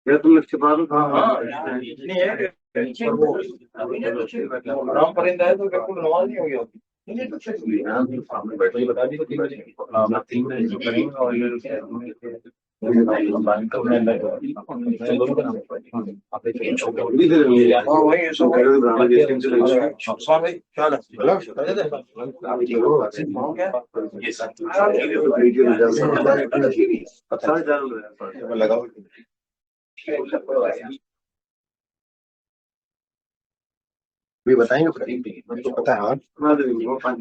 या तुम छिपा दो। हाँ हाँ। इतनी है कि पर वो आराम परिंदा है तो बिल्कुल नमाज नहीं होगी आपकी। नहीं तो अच्छा यहाँ भी सामने बैठो, ये बता दी तो 3 बजे। हाँ मैं 3 बजे से करेंगे और ये बैंक में दोनों का नाम है। आप देखिए इधर मिल जाए। हाँ वही ये सब मेरे को ड्रामा के स्क्रीन से लग रहा है। उस्मान भाई क्या हाल है? हेलो कर देते आप ठीक हो? हो क्या ये सब वीडियो रिजल्ट साढ़े 4 हो मैं लगाओ गया। भी बताएंगे तो पता है हाँ मैं तो 5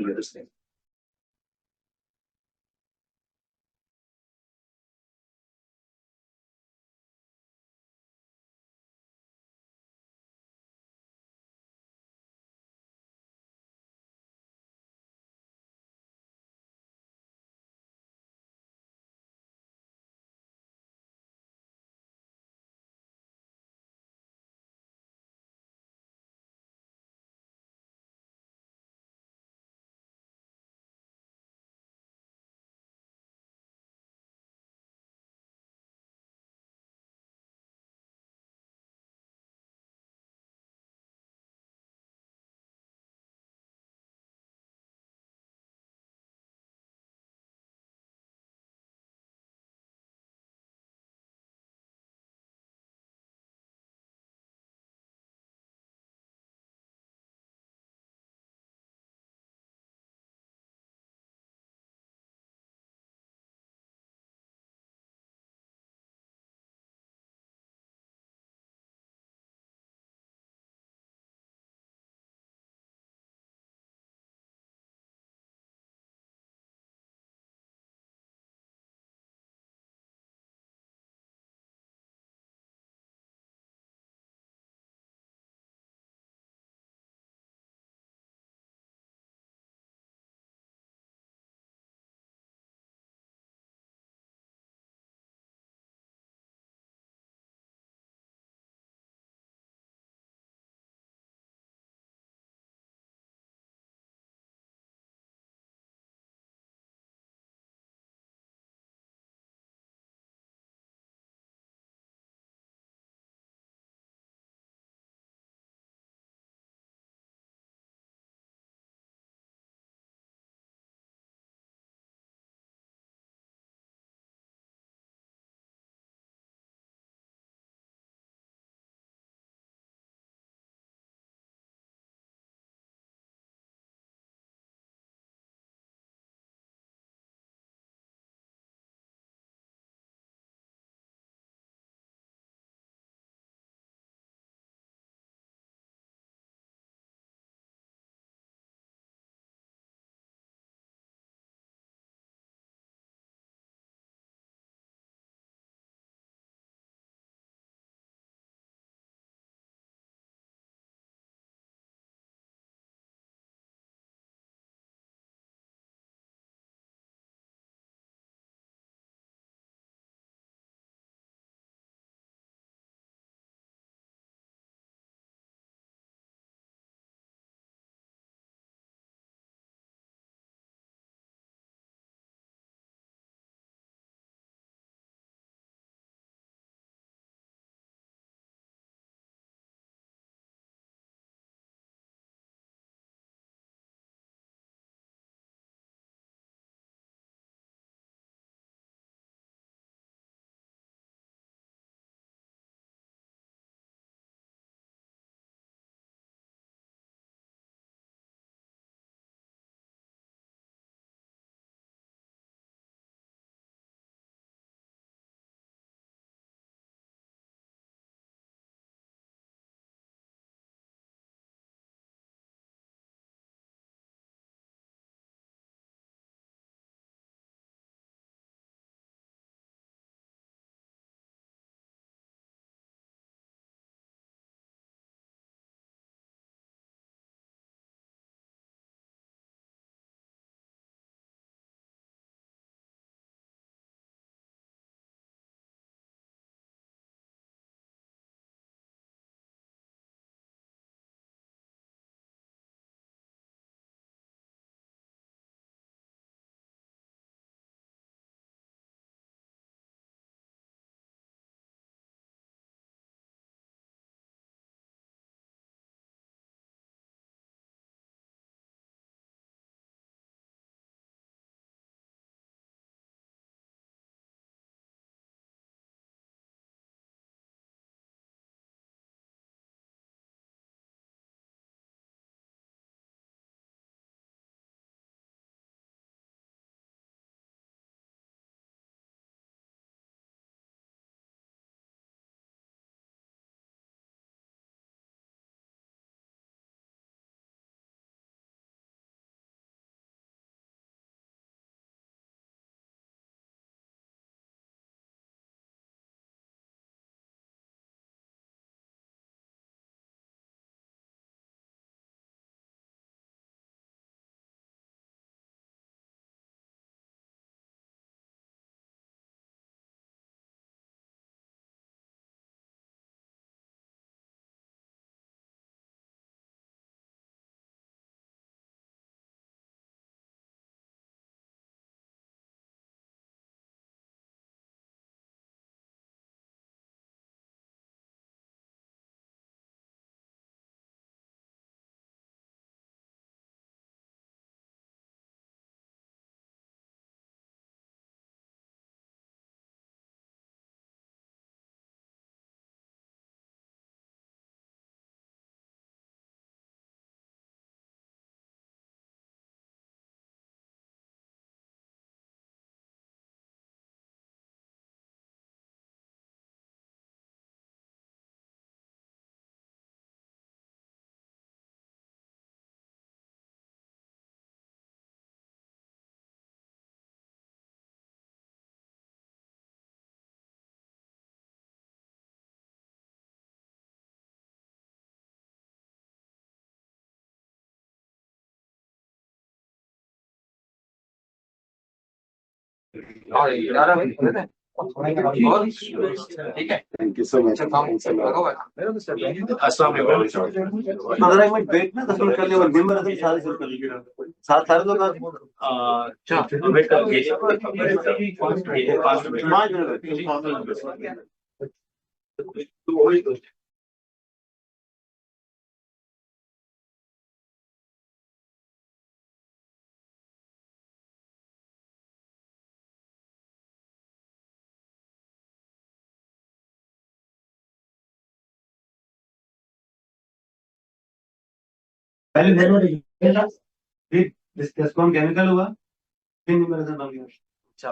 और 11 बजे कर दें। और ठीक है, थैंक यू सो मच। अच्छा काम लगा हुआ है। अस्सलाम वालेकुम। मगर एक मिनट वेट ना 10 मिनट कर ले और मेंबर अदम सारे शुरू कर लीजिए साथ सारे लोग अच्छा वेट करिए 5 मिनट पहले देखो डिस्कस कौन केमिकल हुआ फिर न्यूमरेशन बन गया। अच्छा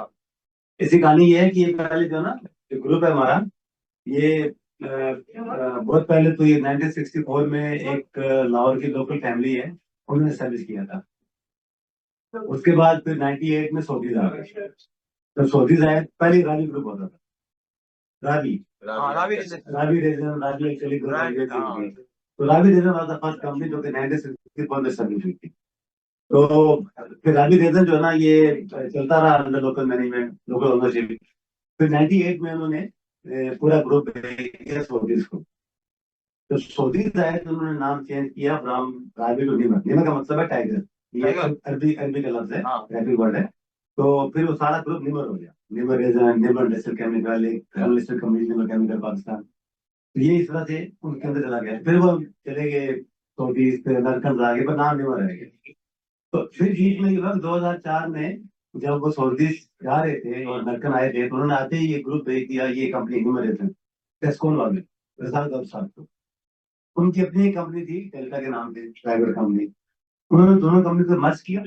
ऐसी कहानी ये है कि ये पहले जो ना जो ग्रुप है हमारा ये बहुत पहले तो ये 1964 में एक लाहौर की लोकल फैमिली है उन्होंने सर्विस किया था। उसके बाद फिर 98 में सऊदीज आ गए। तो सऊदीज आए पहले रावी ग्रुप होता था रावी हाँ Ravi Ravi resin Ravi actually group. तो Ravi resin was the first company जो कि 1964 में सर्विस हुई थी। तो फिर रावी रेजन जो है ना ये चलता रहा under local management local ownership. फिर 98 में उन्होंने पूरा ग्रुप भेज दिया सऊदीज को। तो सऊदीज आए तो उन्होंने नाम चेंज किया फ्रॉम रावी टू नीमर। नीमर का मतलब है टाइगर। ये अरबी अरबी का लफ्ज है अरबी वर्ड है। तो फिर वो सारा ग्रुप नीमर हो गया। नीमर रेजन नीमर इंडस्ट्रियल केमिकल एक अनलिस्टेड कंपनी नीमर केमिकल पाकिस्तान। तो ये इस तरह से उनके अंदर चला गया। फिर वो चले गए सऊदीज फिर अमेरिकन आ गए पर नाम नीमर रह गया। तो फिर बीच में ये वक्त 2004 में जब वो सऊदीज जा रहे थे और अमेरिकन आए थे तो उन्होंने आते ही ये ग्रुप भेज दिया ये कंपनी नीमर रेजन टेस्कोन वाले रसाल गल्फ साहब को। उनकी अपनी एक कंपनी थी डेल्टा के नाम से प्राइवेट कंपनी। उन्होंने दोनों कंपनी को मर्ज किया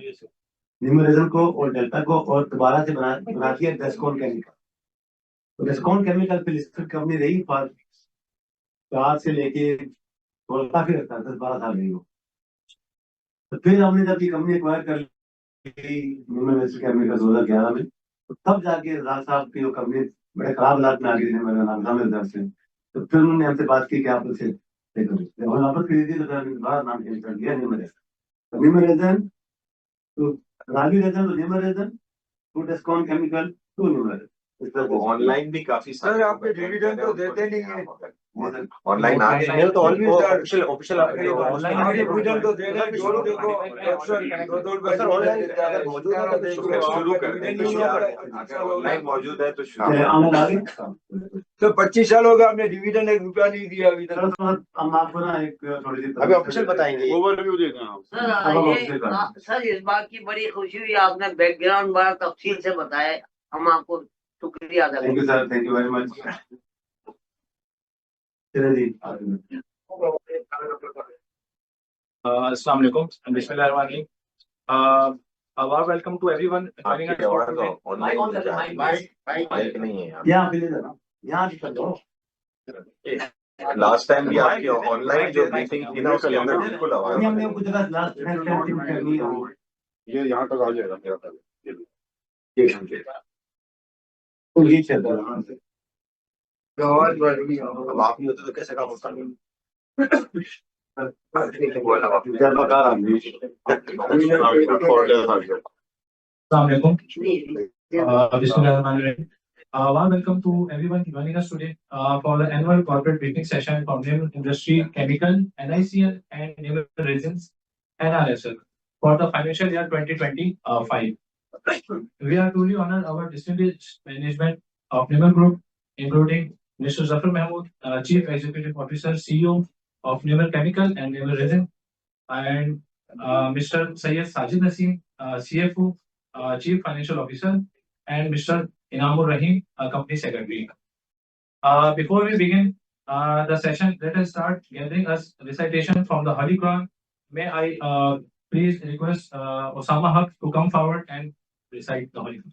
न्यूमरिज्म को और डेल्टा को और दोबारा से बना दिया डेस्कॉन केमिकल। तो डेस्कॉन केमिकल फिर लिस्टेड कंपनी रही फॉर 4 से लेके 16 काफी रखता 10-12 साल रही हो। तो फिर हमने जब ये कंपनी एक्वायर कर ली न्यूमरिज्म केमिकल 2011 में तो तब जाके रजाक साहब की वो कंपनी बड़े खराब हालात में आ गई थी मेरा नाम था से। तो फिर उन्होंने हमसे बात की कि आप उसे वापस खरीद दी तो फिर हमने दोबारा नाम चेंज कर दिया न्यूमरिज्म तो रावी रेजन तो Nimir resin to Descon chemical to Nimir. Online भी काफी सर आपके डिविडेंड तो देते नहीं है ऑनलाइन आ गए तो ऑफिशियल ऑफिशियल ऑनलाइन डिविडेंड तो दे रहे हैं जो देखो सर ऑनलाइन अगर मौजूद है तो शुरू कर दें। ऑनलाइन मौजूद है तो तो 25 साल हो गया हमने डिविडेंड 1 रुपया नहीं दिया अभी तक। हम आपको ना एक थोड़ी सी अभी ऑफिशियल बताएंगे ओवरव्यू देना सर इस बात की बड़ी खुशी हुई आपने बैकग्राउंड बड़ा तफसील से बताया। हम आपको शुक्रिया अदा thank you sir thank you very much. Assalamu alaikum. Bismillahirrahmanirrahim. Welcome to everyone joining us for today. Online नहीं है यहाँ पे देना यहाँ भी कर दो। लास्ट टाइम भी आपकी ऑनलाइन जो मीटिंग थी ना उसके अंदर बिल्कुल आवाज हमने कुछ जगह लास्ट करनी हो ये यहाँ तक आ जाएगा मेरा तो ये चल रहा है। अब आप नहीं होते तो कैसे काम होता Assalamu alaikum. Bismillahirrahmanirrahim. Welcome to everyone joining us today for the annual corporate briefing session from Naval Industry Chemical, NICL, and Naval Resins, NRSL, for the financial year 2025. We are truly honored our distinguished management of Naval Group, including Mr. Zafar Mahmood, Chief Executive Officer, CEO of Naval Chemical and Naval Resin, and Mr. Syed Sajid Naseem, CFO, Chief Financial Officer, and Mr. Inamur Rahim, Company Secretary. Before we begin the session, let us start gathering us recitation from the Holy Quran. May I please request Osama Haq to come forward and recite the Holy Quran.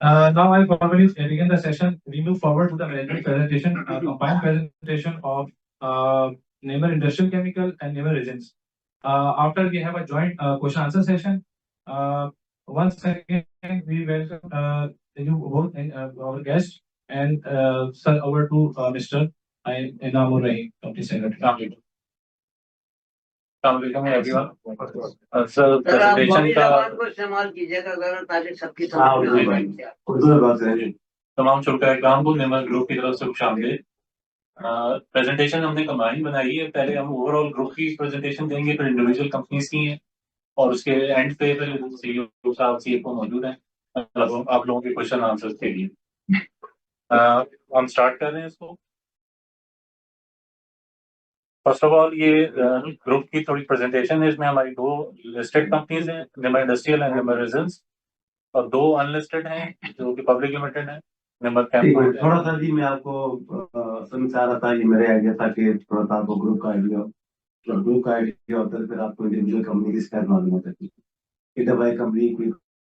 Now I formally begin the session. We move forward to the management presentation, a combined presentation of Neighbor Industrial Chemical and Neighbor Resins. After we have a joint question answer session. Once again, we welcome you both and our guests and sir over to Mr. Inamur Rahim, Company Secretary. Sir everyone. आप बड़ी जबान को इस्तेमाल कीजिएगा जरा ताकि सबकी समझ में आ जाए। उर्दू में बात करेंगे। तमाम शुक्रिया को नेमर ग्रुप की तरफ से खुशामदीद। प्रेजेंटेशन हमने कंबाइन बनाई है। पहले हम ओवरऑल ग्रुप की प्रेजेंटेशन देंगे, फिर इंडिविजुअल कंपनीज की हैं और उसके एंड पे सीईओ साहब सीएफओ मौजूद हैं आप लोगों के क्वेश्चन आंसर्स के लिए। हम स्टार्ट कर रहे हैं इसको। फर्स्ट ऑफ ऑल ये ग्रुप की थोड़ी प्रेजेंटेशन है। इसमें हमारी दो लिस्टेड कंपनीज हैं, Nimra industrial and Nimra resins, और दो अनलिस्टेड हैं जो कि पब्लिक लिमिटेड है, निमर कैम्प। थोड़ा सा जी मैं आपको समझा रहा था, ये मेरे आइडिया था कि थोड़ा सा आपको ग्रुप का आइडिया हो। जब ग्रुप का आइडिया होता है फिर आपको इंडिविजुअल कंपनी की स्टाइल मालूम होता है कि जब भाई कंपनी कोई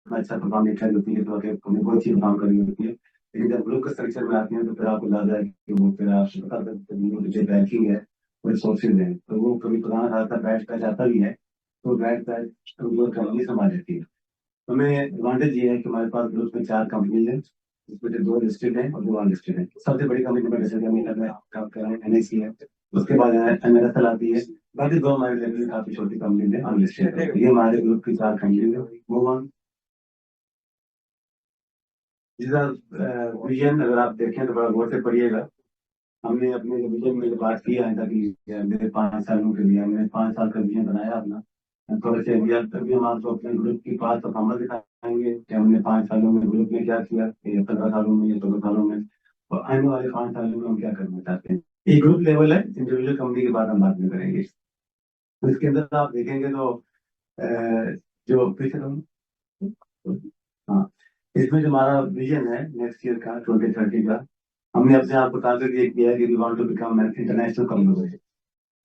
अच्छा परफॉर्म नहीं कर होती है तो आगे कंपनी बहुत अच्छी परफॉर्म करनी होती है। लेकिन जब ग्रुप के स्ट्रक्चर में आती है तो फिर आपको लग है कि वो फिर आप बता सकते हैं जो बैंकिंग है वो सोर्सेज हैं, तो वो कभी पुराना खाता बैठ कर जाता भी है तो बैठ कर कंपनी संभाल लेती है। हमें एडवांटेज ये है कि हमारे पास ग्रुप में 4 कंपनीज हैं, जिसमें 2 लिस्टेड हैं और 2 अनलिस्टेड हैं। सबसे बड़ी कंपनी में जैसे काम कर रहे हैं एनआईसी है, उसके बाद एमएलएसएल आती है, बाकी 2 हमारे लेवल काफी छोटी कंपनी है अनलिस्टेड है। ये हमारे ग्रुप की 4 कंपनी है। Move on. विजन अगर आप देखें तो बड़ा गौर से पढ़िएगा। हमने अपने विजन में बात की है ताकि मेरे 5 सालों के लिए हमने 5 साल का विजन बनाया अपना। थोड़े से अभी हम आपको अपने ग्रुप की 5 परफॉर्मेंस दिखाएंगे कि हमने 5 सालों में ग्रुप में क्या किया, 15 सालों में या 16 सालों में, और आने वाले 5 सालों में हम क्या करना चाहते हैं। ये ग्रुप लेवल है, इंडिविजुअल कंपनी के बाद हम बात नहीं करेंगे। तो इसके अंदर आप देखेंगे तो जो पीछे हाँ, इसमें जो हमारा विजन है नेक्स्ट ईयर का 2030 का, हमने अपने आप को टारगेट ये किया है कि we want to become an international company.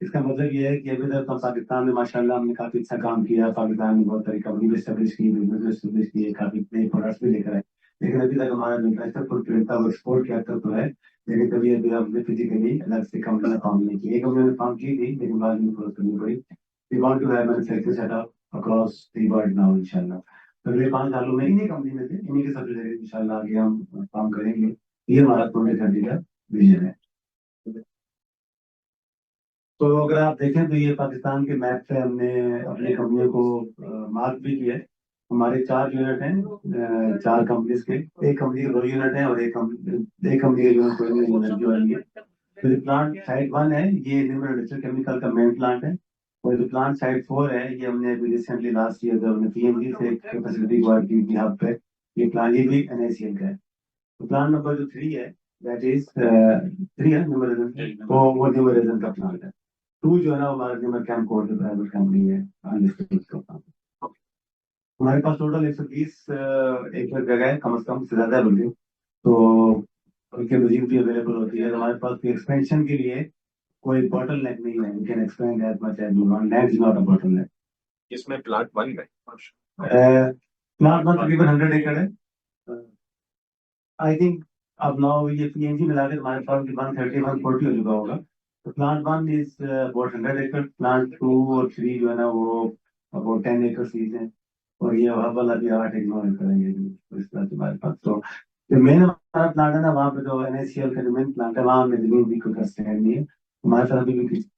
इसका मतलब ये है कि अभी तक हम पाकिस्तान में माशाल्लाह हमने काफी अच्छा काम किया। पाकिस्तान में बहुत सारी कंपनी एस्टेब्लिश की, बिजनेस एस्टेब्लिश किए, काफी नए प्रोडक्ट्स भी लेकर आए, लेकिन अभी तक हमारा जो इंटरनेशनल फुटप्रिंट था वो एक्सपोर्ट किया तो है, लेकिन कभी अभी हमने फिजिकली अलग से कंपनी में काम नहीं की। एक हमने काम की थी लेकिन बाद में क्लोज करनी पड़ी। We want to have manufacturing setup across the world now इंशाल्लाह। अगले 5 सालों में इन्हीं कंपनी में से इन्हीं के सब्सिडियरी इंशाल्लाह आगे हम काम करेंगे। ये हमारा 2030 का विजन है। तो अगर आप देखें तो ये पाकिस्तान के मैप से हमने अपनी कंपनियों को मार्क भी किया है। हमारे 4 यूनिट हैं 4 कंपनीज के। एक कंपनी के 2 यूनिट हैं और एक कंपनी के यूनिट कोई नहीं एनर्जी वाली है। तो जो प्लांट साइड 1 है ये निमर इंडस्ट्रियल केमिकल का मेन प्लांट है, और जो प्लांट साइड 4 है ये हमने अभी रिसेंटली लास्ट ईयर जब हमने पीएमजी से एक फैसिलिटी वर्क की थी हब पे, ये प्लांट ये भी एनआईसीएल का है। तो प्लांट नंबर जो 3 है दैट इज 3 है निमर वो निमर रेजिन का प्लांट है। 2 जो है ना हमारे निमर कैमकोर जो प्राइवेट कंपनी है हमारे पास टोटल 120 एकड़ जगह है, कम से कम से ज्यादा बिल्डिंग तो उनके मजीद भी अवेलेबल होती है। हमारे पास एक्सपेंशन के लिए कोई बॉटल नेक नहीं है, we can expand as much as we want, land is not a bottleneck. इसमें प्लांट 1 में प्लांट 1 तकरीबन 100 एकड़ है। आई थिंक अब नाउ ये पीएनजी मिला के हमारे पास 130 140 हो चुका होगा। तो प्लांट 1 इज अबाउट 100 एकड़, प्लांट 2 और 3 जो है ना वो अबाउट 10 एकड़ सीज है, और ये वाला भी 8 एकड़ करेंगे। तो इस तरह से हमारे पास तो जो मेन हमारा प्लांट है ना, वहाँ पे जो NaCl का जो मेन प्लांट है वहाँ हमें जमीन भी कोई कष्ट है नहीं है। हमारे तरफ भी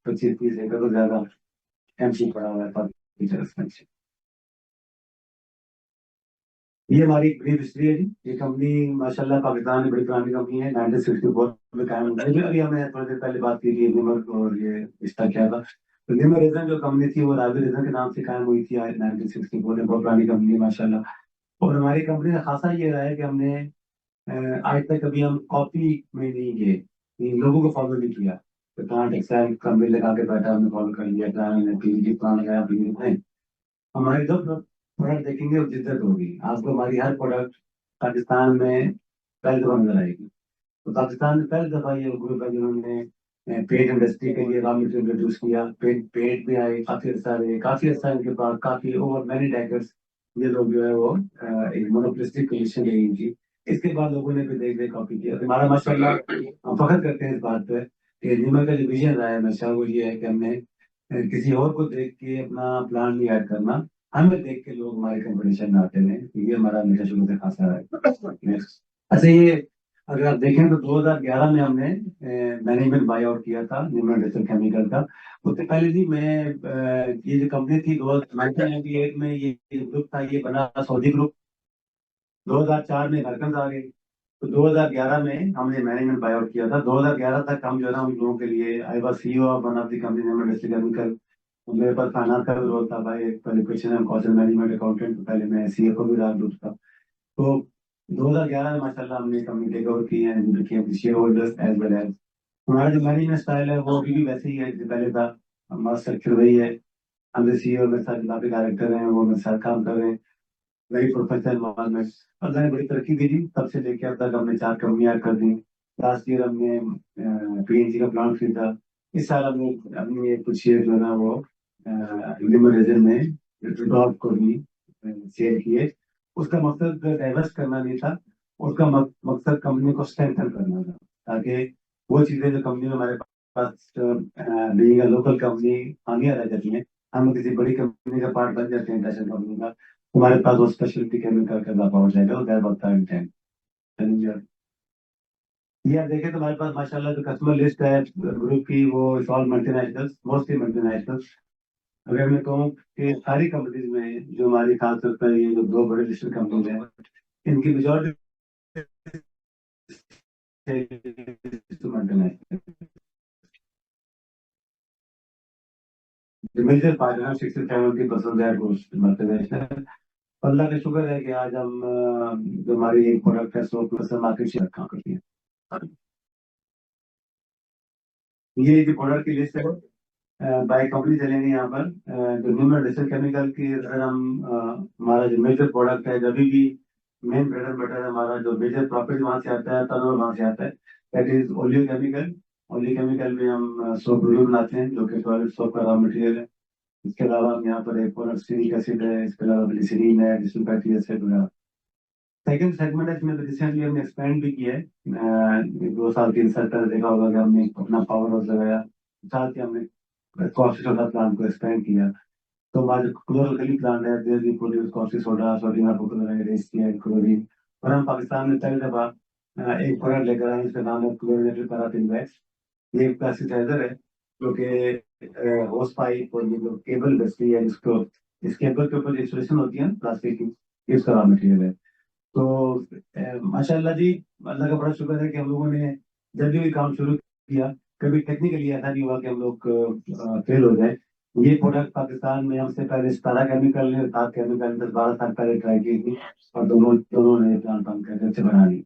25-30 एकड़ तो ज्यादा एमसी पड़ा हुआ है पर ये हमारी ब्रीफ हिस्ट्री है जी। ये कंपनी माशाल्लाह पाकिस्तान की बड़ी पुरानी कंपनी है, 1964 में कायम हुई है। अभी हमने थोड़ी देर पहले बात की थी निमर और ये रिश्ता क्या था। तो निमर रेजन जो कंपनी थी वो रावी रेजन के नाम से कायम हुई थी आज 1964 में। बहुत पुरानी कंपनी है माशाल्लाह। और हमारी कंपनी का खासा ये रहा है कि हमने आज तक कभी हम कॉपी में नहीं गए, लोगों को फॉलो नहीं किया। तो प्लांट एक्साइल कंपनी लगा के बैठा, हमने फॉलो कर लिया, पीवीजी प्लांट लगाया, पीवीजी हमारी जो प्रोडक्ट देखेंगे वो जिद्दत होगी। आपको हमारी हर प्रोडक्ट पाकिस्तान में पहली दफा नजर आएगी। तो पाकिस्तान में पहली दफा ये ग्रुप है जिन्होंने पेंट इंडस्ट्री के लिए रॉ मटेरियल प्रोड्यूस किया। पेंट भी आए, काफी अर्सा इनके पास, काफी ओवर मैनी डेकेड्स ये लोग जो है वो एक मोनोपोलिस्टिक पोजीशन ले गई थी। इसके बाद लोगों ने भी देख देख कॉपी किया। तो हमारा माशाल्लाह हम फख्र करते हैं इस बात पे कि नीमर का जो विजन रहा है हमेशा वो ये है कि हमने किसी और को देख के अपना प्लान नहीं ऐड करना, हमें देख के लोग हमारे कंपटीशन में आते हैं। तो ये हमारा हमेशा शुरू से खासा है। अच्छा, ये अगर आप देखें तो 2011 में हमने मैनेजमेंट बाय आउट किया था निमर इंडस्ट्रियल केमिकल का। उससे पहले जी मैं ये जो कंपनी थी 1998 में ये ग्रुप था, ये बना सऊदी ग्रुप। 2004 में अमेरिकन आ गए। तो 2011 में हमने मैनेजमेंट बाय आउट किया था। 2011 तक हम जो है ना उन लोगों के लिए I was CEO of one of the company Nimra industrial chemical. मेरे पास फाइनेंस का भी रोल था भाई, क्वालिफिकेशन है कॉस्ट मैनेजमेंट अकाउंटेंट। पहले मैं CFO भी रहा ग्रुप का। तो 2011 में माशाल्लाह हमने कंपनी टेक ओवर की है, became shareholders as well as. हमारा जो मैनेजमेंट स्टाइल है वो अभी भी वैसे ही है जैसे पहले था। हमारा स्ट्रक्चर वही है। हम जो CEO मेरे साथ बाकी डायरेक्टर हैं वो मेरे साथ काम कर रहे हैं, वेरी प्रोफेशनल एनवायरनमेंट। अल्लाह ने बड़ी तरक्की दी जी, तब से लेकर अब तक हमने 4 कंपनियां कर दी। लास्ट ईयर हमने PNG का प्लांट खरीदा। इस साल हमने अपनी कुछ शेयर जो है ना वो लिमिटेड में ड्रॉप को भी शेयर किए। उसका मकसद डाइवर्स करना नहीं था, उसका मकसद कंपनी को स्ट्रेंथन करना था, ताकि वो चीजें जो कंपनी में हमारे पास बीइंग लोकल कंपनी खामियां रह जाती हैं, हम किसी बड़ी कंपनी का पार्ट बन जाते हैं इंटरनेशनल कंपनी का, हमारे पास वो स्पेशलिटी केमिकल का इजाफा हो जाएगा। That was the intent. ये आप देखें तो हमारे पास माशाल्लाह जो कस्टमर लिस्ट है ग्रुप की वो is all multinationals, mostly multinationals. अगर मैं कहूँ कि सारी कंपनीज में जो हमारी खासतौर पर ये जो 2 बड़े लिस्टेड कंपनीज हैं, इनकी मेजॉरिटी मल्टीनेशनल। मेजर पार्ट है 60-70% दैट गोस मल्टीनेशनल। अल्लाह का शुक्र है कि आज हम जो हमारी एक प्रोडक्ट है 100% मार्केट शेयर काम करती है। ये जो प्रोडक्ट की लिस्ट है बाय कंपनी चलेंगे यहाँ पर। जो निमर इंडस्ट्रियल केमिकल की अगर हम हमारा जो मेजर प्रोडक्ट है, जब भी मेन ब्रेड एंड बटर हमारा जो मेजर प्रॉफिट वहां से आता है, टर्नओवर वहां से आता है, that is oleo chemical. Oleo chemical में हम सोप ऑयल बनाते हैं जो कि टॉयलेट सोप का रॉ मटेरियल है। इसके अलावा हम यहाँ पर एक प्रोडक्ट सिलिक एसिड है, इसके अलावा ग्लिसरीन है, जिसमें फैटी एसिड वगैरह। सेकंड सेगमेंट है इसमें रिसेंटली हमने एक्सपेंड भी किया है। 2 साल 3 साल पहले देखा होगा कि हमने अपना पावर हाउस लगाया, साथ ही हमने कॉफी सोडा प्लांट को एक्सपेंड किया। तो हमारा जो क्लोरोकली प्लांट है there we produce coffee soda, sodium hypochloride, chlorine. और हम पाकिस्तान में पहली दफा एक प्रोडक्ट लेकर आए, इसका नाम है क्लोरीनेटेड पैराफिन वैक्स। ये एक प्लास्टिसाइजर है जो कि होस पाइप और ये जो केबल बचती है जिसको, इस केबल के ऊपर जो इंसुलेशन होती है प्लास्टिक की, इसका रॉ मटेरियल है। तो माशाल्लाह जी, अल्लाह का बड़ा शुक्र है कि हम लोगों ने जब भी काम शुरू किया कभी टेक्निकली ऐसा नहीं हुआ कि हम लोग फेल हो जाए। ये प्रोडक्ट पाकिस्तान में हमसे पहले सतारा केमिकल ने 7 केमिकल 10-12 साल पहले ट्राई की थी, और दोनों ने प्लान बंद करके अच्छे बना ली।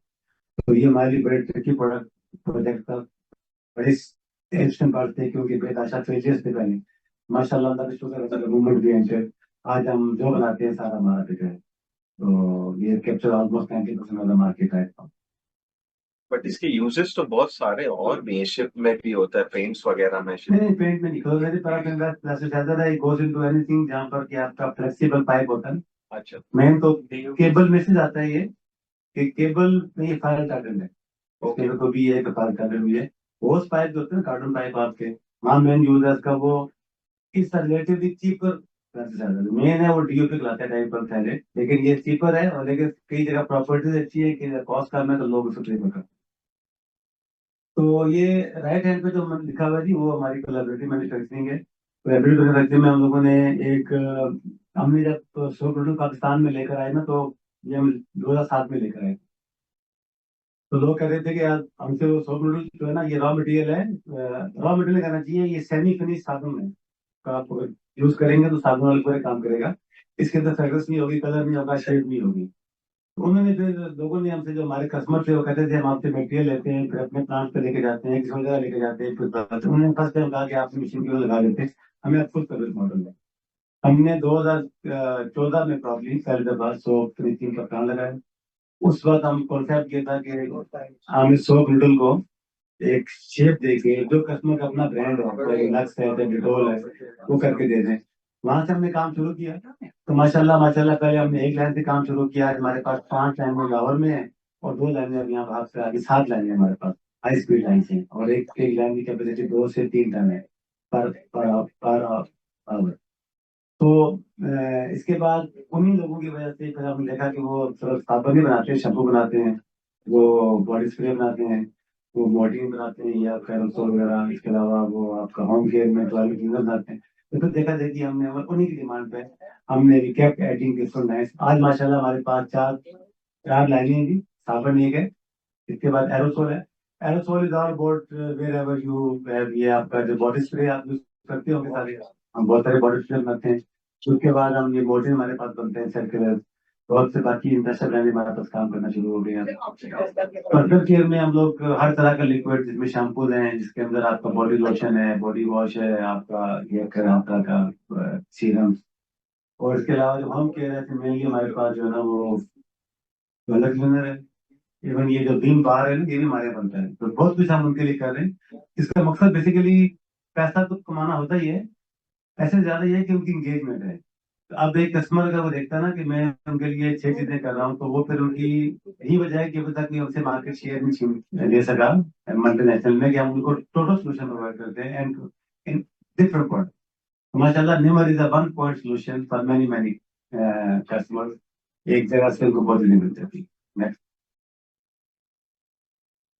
तो ये हमारे लिए बड़े ट्रिकी प्रोजेक्ट था, बड़े टेंशन पार्ट थे क्योंकि बेताशा फेलियर्स थे पहले। माशाल्लाह अल्लाह का शुक्र है मूवमेंट भी एंटर, आज हम जो बनाते हैं सारा हमारा बिक है। तो ये capture almost 90% of the market है। बट इसके यूजेस तो बहुत सारे और भी हैं, शिप में भी होता है, पेंट्स वगैरह में। नहीं, पेंट में नहीं, क्लोरीनेटेड पैराफिन वैक्स प्लास्टिसाइजर है, गोज इनटू एनीथिंग जहां पर कि आपका फ्लेक्सिबल पाइप होता है। अच्छा, मेन तो केबल में से जाता है ये, कि केबल में ये फायर टार्गेट है। ओके को भी ये प्रकार कर रही है। होस पाइप जो होते हैं कार्टन पाइप आपके, वहाँ मेन यूज है इसका, वो इस रिलेटिवली चीपर मेन है, वो डीओपी लाता है टाइप पर पहले, लेकिन ये चीपर है और लेकिन कई जगह प्रॉपर्टीज अच्छी है कि कॉस्ट कम है तो लोग उसको प्रेफर करते हैं। तो ये राइट हैंड पे जो लिखा हुआ है जी, वो हमारी कोलैबोरेटिव मैन्युफैक्चरिंग है। कोलैबोरेटिव मैन्युफैक्चरिंग में हम लोगों ने हमने जब सोप नूडल पाकिस्तान में लेकर आए ना, तो ये हम 2007 में लेकर आए। तो लोग कह रहे थे कि यार हमसे वो सोप नूडल जो है ना, ये रॉ मटेरियल है, रॉ मटेरियल कहना चाहिए, ये सेमी फिनिश साबुन है, तो आप यूज करेंगे तो साबुन वाले पूरे काम करेगा, इसके अंदर फ्रेग्रेंस नहीं होगी, कलर नहीं होगा, शेड नहीं होगी। तो उन्होंने फिर लोगों ने हमसे, जो हमारे कस्टमर थे, वो कहते थे हम आपसे मटेरियल लेते हैं, फिर अपने प्लांट पे लेके जाते हैं, किसी जगह लेके जाते हैं, फिर बताते हैं। उन्होंने फर्स्ट टाइम कहा कि आपसे मशीन क्यों लगा लेते हैं, हमें आप खुद सर्विस मॉडल है। हमने 2014 में प्रॉब्लम फैरिदाबाद सोप फिनिशिंग का प्लान लगाया। उस वक्त हम कॉन्सेप्ट ये था कि हम इस सोप नूडल को एक शेप देके, जो कस्टमर का अपना ब्रांड है, चाहे लक्स है, चाहे डिटोल है, वो करके दे दें। वहां से हमने काम शुरू किया। तो माशाल्लाह माशाल्लाह, पहले हमने एक लाइन से काम शुरू किया, आज हमारे पास 5 लाइनें लाहौर में है, और 2 लाइनें अब यहाँ भाग से आगे 7 लाइनें हमारे पास हाई स्पीड लाइन से, और एक लाइन की कैपेसिटी 2 से 3 टन है पर आवर। तो इसके बाद उन्हीं लोगों की वजह से फिर हमने देखा कि वो सिर्फ साबुन ही बनाते हैं, शैम्पू बनाते हैं, वो बॉडी स्प्रे बनाते हैं, वो मोर्टीन बनाते हैं या फेरोसोल वगैरह, इसके अलावा वो आपका होम केयर में टॉयलेट क्लीनर बनाते हैं। तो फिर देखा देखी हमने और उन्हीं की डिमांड पे हमने भी केप्ट एडिंग डिफरेंट लाइन्स। आज माशाल्लाह हमारे पास चार लाइनें हैं जी, साबुन एक है, इसके बाद एरोसोल है। Aerosol is all about wherever you have, ये आपका जो बॉडी स्प्रे आप यूज करते होंगे सारे, हम बहुत सारे बॉडी स्प्रे बनाते हैं। उसके बाद हम ये मोर्टीन हमारे पास बनते हैं सर्कुलर, बहुत से बाकी इंडस्ट्रियल ब्रांड हमारे पास काम करना शुरू हो गए हैं। पर्सनल केयर में हम लोग हर तरह का लिक्विड, जिसमें शैम्पू हैं, जिसके अंदर आपका बॉडी लोशन है, बॉडी वॉश है, आपका ये तरह का सीरम, और इसके अलावा जो होम केयर है, मेनली हमारे पास जो है ना वो टॉयलेट क्लीनर है। इवन ये जो बीम बार है ना, ये भी हमारे यहाँ बनता है। तो बहुत कुछ हम उनके लिए कर रहे हैं। इसका मकसद बेसिकली पैसा तो कमाना होता ही है, ऐसे ज्यादा ये है कि उनकी इंगेजमेंट है। तो अब एक कस्टमर अगर वो देखता है ना कि मैं उनके लिए 6 चीजें कर रहा हूँ, तो वो फिर उनकी यही वजह है कि अभी तक उनसे मार्केट शेयर नहीं ले सका मल्टीनेशनल में, कि हम उनको टोटल सोल्यूशन प्रोवाइड करते हैं एंड इन डिफरेंट प्रोडक्ट। माशाल्लाह Nimir is a one point solution for many customers, एक जगह से उनको बहुत जल्दी मिल जाती है। नेक्स्ट,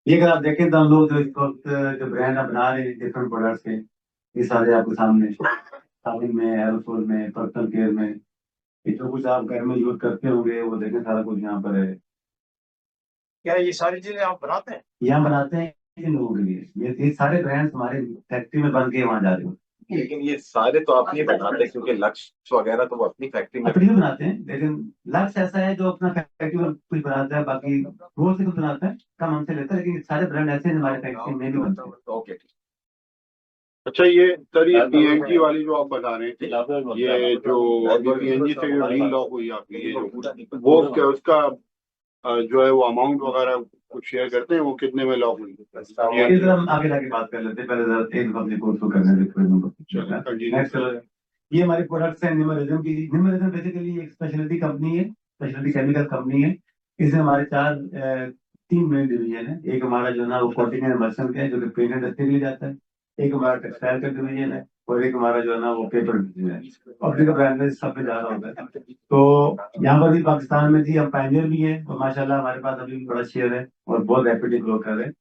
ये अगर आप देखें तो हम लोग जो इस वक्त जो ब्रांड बना रहे हैं डिफरेंट प्रोडक्ट्स के, ये सारे आपके सामने, साबुन में, एरोसोल में, पर्सनल केयर में, ये जो कुछ आप घर में यूज करते होंगे, वो देखें सारा कुछ यहाँ पर है। क्या ये सारी चीजें आप बनाते हैं? यहाँ बनाते हैं इन लोगों के लिए, ये सारे ब्रांड्स हमारे फैक्ट्री में बन के वहाँ जा रहे हो। लेकिन ये सारे तो आप नहीं बनाते, क्योंकि लक्ष्य वगैरह तो वो अपनी फैक्ट्री में अपनी भी बनाते हैं, लेकिन लक्ष्य ऐसा है जो अपना फैक्ट्री में कुछ बनाता है, बाकी वो से कुछ बनाता है, कम हमसे लेता है, लेकिन सारे ब्रांड ऐसे हैं हमारे फैक्ट्री में भी बनते हैं। ओके। अच्छा, ये सर ये पीएनजी वाली जो आप बता रहे थे, ये जो पीएनजी से जो डील लॉक हुई आपकी, ये जो वो क्या उसका जो है वो अमाउंट वगैरह कुछ शेयर करते हैं, वो कितने में लॉक हुई? इधर हम आगे जाके बात कर लेते हैं, पहले जरा एक अपने कोर्स को करने देते। नेक्स्ट, ये हमारे प्रोडक्ट्स हैं निमरिज्म की। निमरिज्म बेसिकली एक स्पेशलिटी कंपनी है, स्पेशलिटी केमिकल कंपनी है। इसमें हमारे 3 मेन डिवीजन है। एक हमारा जो ना वो कोटिंग एंड इमल्शन का है, जो कि पेंट इंडस्ट्री के लिए जाता है। एक हमारा टेक्सटाइल का डिवीजन है, और एक हमारा जो है ना वो पेपर डिवीजन है। पब्लिक ब्रांड सब पे ज्यादा होता है। तो यहाँ पर भी पाकिस्तान में जी हम पायनियर भी हैं, और माशाल्लाह हमारे पास अभी भी बड़ा शेयर है और बहुत रैपिडली ग्रो कर रहे हैं।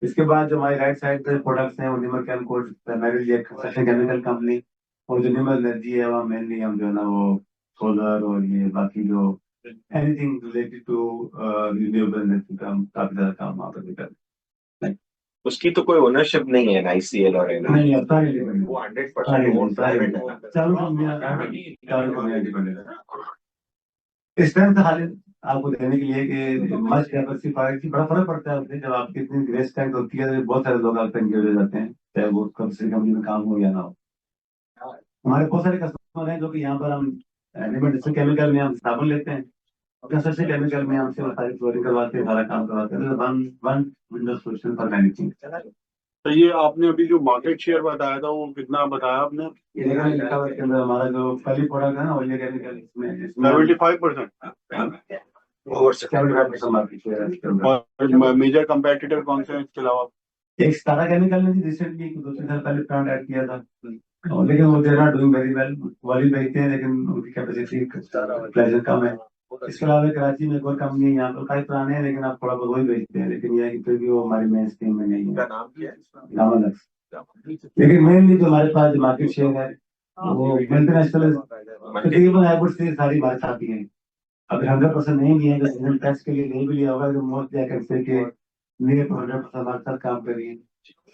इसके बाद जो हमारी राइट साइड पे प्रोडक्ट्स हैं, वो निमर केमिकल प्राइमरीली एक केमिकल कंपनी, और जो निमर एनर्जी है वो मेनली हम जो है ना वो सोलर और ये बाकी जो anything related to renewable energy का काफी ज्यादा काम वहाँ पर भी कर रहे हैं। उसकी तो कोई ओनरशिप नहीं है ICL और नहीं, अब सारी डिपेंडेंट, वो 100% ओन प्राइवेट है। चारों कंपनियां डिपेंडेंट है। स्ट्रेंथ खाली आपको देने के लिए कि मस्ट डाइवर्सिफाइड की बड़ा फर्क पड़ता है उससे। जब आपकी इतनी ग्रेस स्ट्रेंथ होती है तो बहुत सारे लोग आपसे एंगेज हो जाते हैं, चाहे वो कब से कंपनी में काम हो या ना हो। हमारे बहुत सारे कस्टमर हैं जो कि यहाँ पर हम डिस्ट्रिक्ट केमिकल में हम साबुन लेते हैं, अपने सबसे केमिकल में हमसे वो सारी फ्लोरिंग करवाते हैं, सारा काम करवाते हैं। One window solution for managing. तो ये आपने अभी जो मार्केट शेयर बताया था वो कितना बताया आपने? लिखा हुआ इसके अंदर हमारा जो पहली प्रोडक्ट है ना ऑयल केमिकल, इसमें 75%। ओवर 75% मार्केट शेयर है इसके अंदर। और मेजर कंपेटिटर कौन से हैं इसके अलावा? एक स्टारा केमिकल ने भी रिसेंटली 2-3 साल पहले प्लांट ऐड किया था, और लेकिन वो they not doing very well. Volume देखते हैं लेकिन उनकी कैपेसिटी प्लेजर कम है। इसके अलावा कराची में एक और कंपनी है, यहाँ पर काफी पुराने हैं लेकिन आप थोड़ा बहुत वही बेचते हैं, लेकिन यह है कि फिर भी वो हमारी मेन स्ट्रीम में नहीं है। नाम क्या है? लामालक्स। लेकिन मेनली जो हमारे पास जो मार्केट शेयर है वो मल्टीनेशनल तकरीबन आई वुड से सारी बात आती है। अगर 100% नहीं भी है तो टैक्स के लिए नहीं भी लिया होगा तो मोस्टली आई कैन से कि नियर टू 100% हमारे साथ काम कर रही है।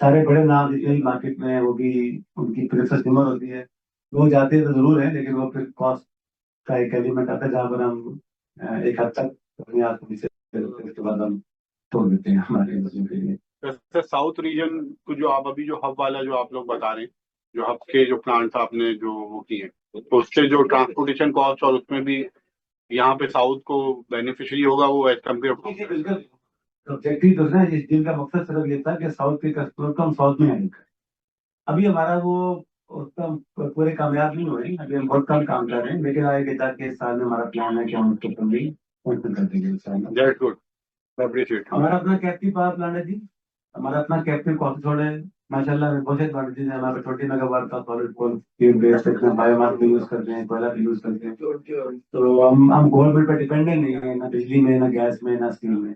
सारे बड़े नाम जितने भी मार्केट में है वो भी उनकी प्रेफर सिमर होती है। लोग जाते हैं तो जरूर है, लेकिन वो फिर कॉस्ट का एक एलिमेंट आता है जहाँ पर हम एक हद तक अपने आप को नीचे करते हैं, उसके बाद हम छोड़ देते हैं हमारे बच्चों के लिए। जैसे साउथ रीजन को जो आप अभी जो हब वाला जो आप लोग बता रहे हैं, जो हब के जो प्लांट्स आपने जो वो किए, तो उससे जो ट्रांसपोर्टेशन कॉस्ट और उसमें भी यहाँ पे साउथ को बेनिफिशियरी होगा वो एज कम्पेयर ऑब्जेक्टिव तो ना इस डील का मकसद सिर्फ ये था कि साउथ के कस्टमर को हम साउथ में आएंगे। अभी हमारा वो उसका पूरे कामयाब नहीं हुए, अभी हम बहुत कम काम कर रहे हैं, लेकिन आगे जाके इस साल में हमारा प्लान है कि हम उसको फुल्ली फुलफिल कर देंगे इस साल में। That's good, appreciate. हमारा अपना कैप्टिव पावर प्लांट है जी, हमारा अपना कैप्टिव कॉफी सोड है माशाल्लाह में बहुत एडवांटेजेस है। हमारे 40 मेगावाट का सॉलिड कोल फ्यूल बेस्ड बायोमास भी यूज करते हैं, कोयला भी यूज करते हैं, तो हम गवर्नमेंट पर डिपेंडेंट नहीं है, ना बिजली में, ना गैस में, ना स्टील में।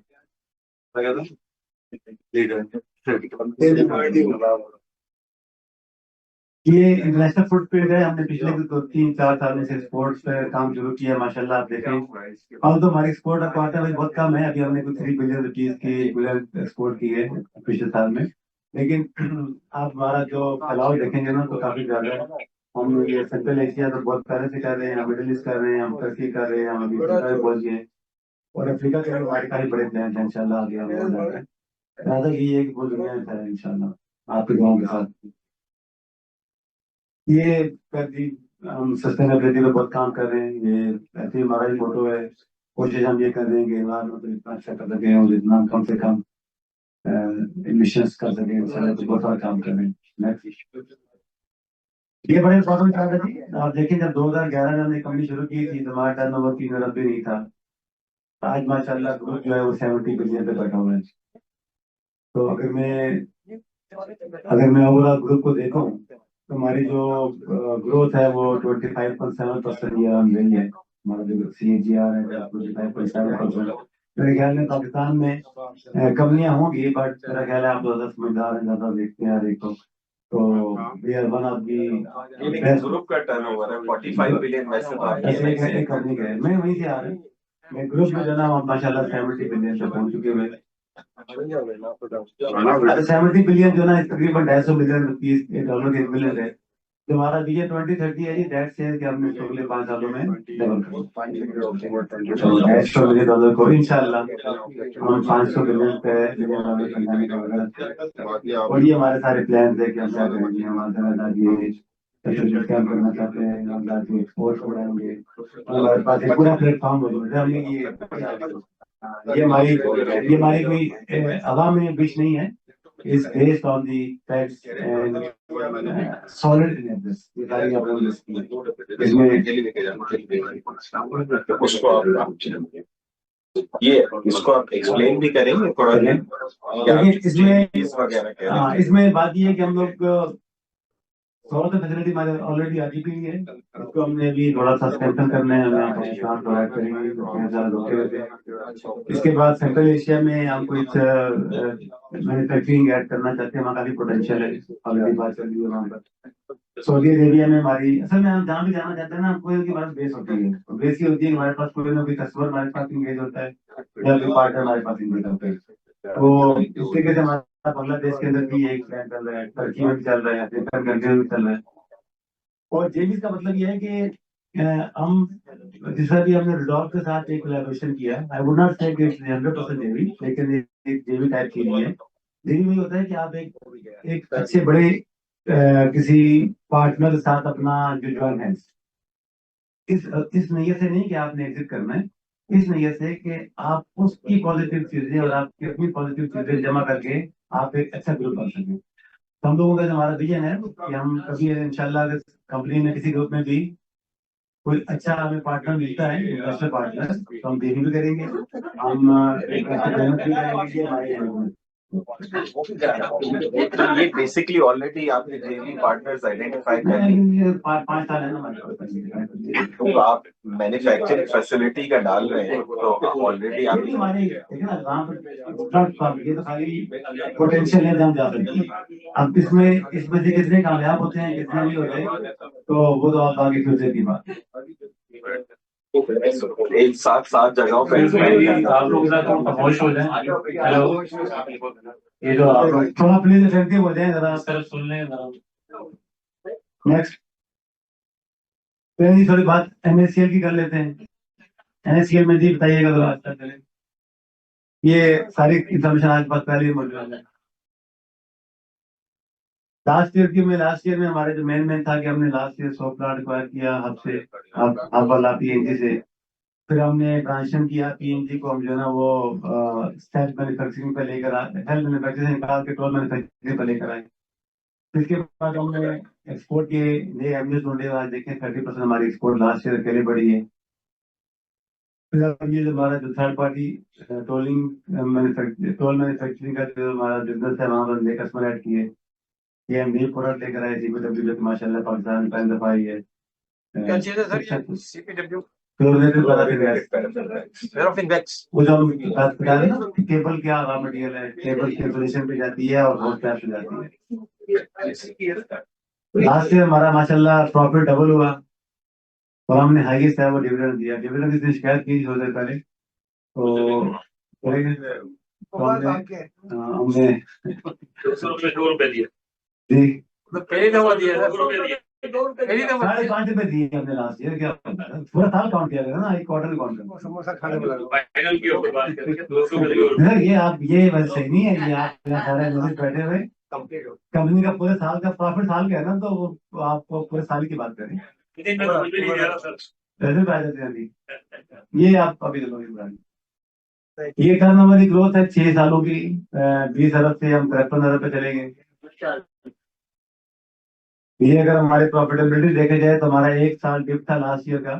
ये इंटरनेशनल फुटप्रिंट है। हमने पिछले 2-3-4 साल में से एक्सपोर्ट्स पे काम शुरू किया माशाल्लाह। आप देखें अब तो हमारी एक्सपोर्ट का क्वार्टर में बहुत कम है, अभी हमने कुछ 3 बिलियन रुपीज की एक्सपोर्ट की है पिछले साल में, लेकिन आप हमारा जो फैलाव देखेंगे ना तो काफी ज्यादा है। हम ये सेंट्रल एशिया तो बहुत पहले से कर रहे हैं, हम मिडिल ईस्ट कर रहे हैं, हम टर्की कर रहे हैं, हम अभी पहुंच गए, और अफ्रीका के हमारे काफी बड़े प्लान है इंशाल्लाह आगे हम हो जाएंगे। ज्यादा ये एक पूरी दुनिया में है इंशाल्लाह आपके गाँव के साथ। ये हम सस्टेनेबिलिटी पे बहुत काम कर रहे हैं, ये ऐसे हमारा ही फोटो है। कोशिश हम ये कर रहे हैं कि एनवायरमेंट को जितना अच्छा कर सके और जितना कम से कम इमिशंस कर सके, इंशाल्लाह तो बहुत सारा काम कर रहे हैं। नेक्स्ट, ये बड़े इंपॉर्टेंट काम है जी। आप देखें जब 2011 में हमने कंपनी शुरू की थी तो हमारा टर्नओवर 3 अरब भी नहीं था। आज माशाल्लाह ग्रुप जो है वो 70 बिलियन पे बैठा हुआ है। तो अगर मैं ओवरऑल ग्रुप को देखूं तो हमारी जो ग्रोथ है वो 25.7% ईयर ऑन रही है। हमारा जो CAGR है 25.7%। मेरे ख्याल में पाकिस्तान में कंपनियां होंगी, बट मेरा ख्याल है आप ज्यादा समझदार हैं, ज्यादा देखते हैं हर एक को, तो we are one of the best. Group का टर्नओवर है 45 बिलियन में से तो एक कंपनी का है, मैं वहीं से आ रहा हूँ। मैं ग्रुप में जो ना माशाल्लाह 70 बिलियन तक पहुंच चुके हुए। 70 बिलियन जो ना तकरीबन 250 मिलियन रुपीज डॉलर के इक्विवेलेंट है। जो हमारा विजन 2030 है जी, दैट सेज कि हमने अगले 5 सालों में डबल कर $250 मिलियन को इंशाल्लाह हम 500 बिलियन पे डॉलर बनाने का वगैरह। और ये हमारे सारे प्लान है कि हम क्या करेंगे, हमारे काम करना चाहते हैं, हम जाके एक्सपोर्ट बढ़ाएंगे, हमारे पास एक पूरा प्लेटफॉर्म होगा। ये हमारी कोई आवाम में विश नहीं है, is based on the facts and solid evidence. ये सारी आप लोग उसको इसको आप एक्सप्लेन भी करेंगे थोड़ा, इसमें बात ये है कि हम लोग सोलर फैसिलिटी हमारे ऑलरेडी आ चुकी है, उसको हमने अभी थोड़ा सा स्ट्रेंथन करना है, हमें पाकिस्तान प्रोवाइड करेंगे। इसके बाद सेंट्रल एशिया में हम कुछ मैन्युफैक्चरिंग ऐड करना चाहते हैं, वहाँ काफी पोटेंशियल है, ऑलरेडी बात चल रही है वहाँ पर। सऊदी अरेबिया में हमारी असल में हम जहाँ भी जाना चाहते हैं ना, कोई उनकी हमारे बेस होती है, बेस ये होती है कि हमारे पास कोई ना कोई कस्टमर हमारे पास इंगेज होता है या कोई पार्टनर हमारे पास इंगेज होता है। तो इस तरीके से हमारा बांग्लादेश के अंदर भी एक प्लान चल रहा है, टर्की में भी चल रहा है, अफ्रीकन कंट्री में भी चल रहा है। और जेबीस का मतलब ये है कि हम जिस तरह भी हमने रिडॉल के साथ एक कोलैबोरेशन किया, आई वुड नॉट से 100% जेबी, लेकिन एक जेबी टाइप की है। जेबी में होता है कि आप एक अच्छे बड़े किसी पार्टनर के साथ अपना जो ज्वाइन है, इस नैयत से नहीं कि आपने एग्जिट करना है, इस नैयत से कि आप उसकी पॉजिटिव चीजें और आपकी अपनी पॉजिटिव चीजें जमा करके आप एक अच्छा ग्रुप बन सकें। हम लोगों का हमारा विजन है कि हम कभी इंशाल्लाह कंपनी में किसी ग्रुप में भी कोई अच्छा हमें पार्टनर मिलता है, इन्वेस्टर पार्टनर, तो हम देनी भी करेंगे, हम एक मेहनत भी करेंगे कि हमारे तो ये बेसिकली ऑलरेडी आपने जेवी पार्टनर्स आइडेंटिफाई कर ली, 5 साल है ना हमारे पास। तो आप मैन्युफैक्चरिंग फैसिलिटी का डाल रहे हैं, तो ऑलरेडी आप ये हमारे देखिए ना वहाँ पर ये तो खाली पोटेंशियल है, हम जा सकते हैं। अब इसमें से कितने कामयाब होते हैं, कितने नहीं होते, तो वो तो आप आगे फ्यूचर की बात है। एक साथ 7 जगहों पे आप लोग जरा थोड़ा खामोश हो जाए। हेलो, ये जो आप लोग थोड़ा प्लीज इफेक्टिव हो जाए जरा। सिर्फ सुन लें जरा। नेक्स्ट पहली थोड़ी बात NaCl की कर लेते हैं। NaCl में जी बताइएगा जरा अच्छा चले। ये सारी इंफॉर्मेशन आज पास पहले ही मौजूद है। लास्ट ईयर में हमारे जो मेन था कि हमने लास्ट ईयर 100 प्लांट एक्वायर किया हब से, हब वाला PNG से। फिर हमने ट्रांजिशन किया PNG को, हम जो है ना वो सेल्फ मैन्युफैक्चरिंग पे लेकर आए, सेल्फ मैन्युफैक्चरिंग से निकाल के टोल मैन्युफैक्चरिंग पे लेकर आए। इसके बाद हमने एक्सपोर्ट के नए एवेन्यूज ढूंढे, आज देखें 30% हमारी एक्सपोर्ट लास्ट ईयर अकेले बढ़ी है। फिर अब ये जो हमारा जो थर्ड पार्टी टोल मैन्युफैक्चरिंग का जो हमारा बिजनेस है, वहाँ पर नए कस्टमर ऐड किए। ये हम नई प्रोडक्ट लेकर आए CPW, जो कि माशाल्लाह पाकिस्तान में पहली दफा आई है। क्या चीज है सर ये CPW? क्लोरिनेटेड पैराफिन पैराफिन वो जो हम बात बता रहे हैं ना, केबल क्या रॉ मटेरियल है, केबल के पोजीशन पे जाती है और होस्ट पे जाती है। लास्ट ईयर हमारा माशाल्लाह प्रॉफिट डबल हुआ और हमने हाईएस्ट है वो डिविडेंड दिया। डिविडेंड की शिकायत की 2 दिन पहले, तो हमने 2 रुपए दिए। जी पहली दफा दिया सर, पहली दफा 5.5 दिए हमने लास्ट ईयर। क्या पूरा साल काउंट किया गया ना, एक क्वार्टर काउंट कर। समोसा खाने वाला फाइनल की ऊपर बात करके 200 रुपए दिए। सर ये आप ये वैसे सही नहीं है, ये आप यहाँ सारे एनालिस्ट बैठे हुए कंप्लीट हो कंपनी का पूरे साल का प्रॉफिट साल का है ना, तो वो आपको पूरे साल की बात करें। कितने में समझ में नहीं आ रहा सर। पैसे पे आ जाते हैं अभी। ये आप अभी देखो, ये टर्नओवर की ग्रोथ है 6 सालों की। 20 अरब से हम 53 अरब पे चलेंगे। ये अगर हमारी प्रॉफिटेबिलिटी देखे जाए तो हमारा 1 साल डिप था लास्ट ईयर का,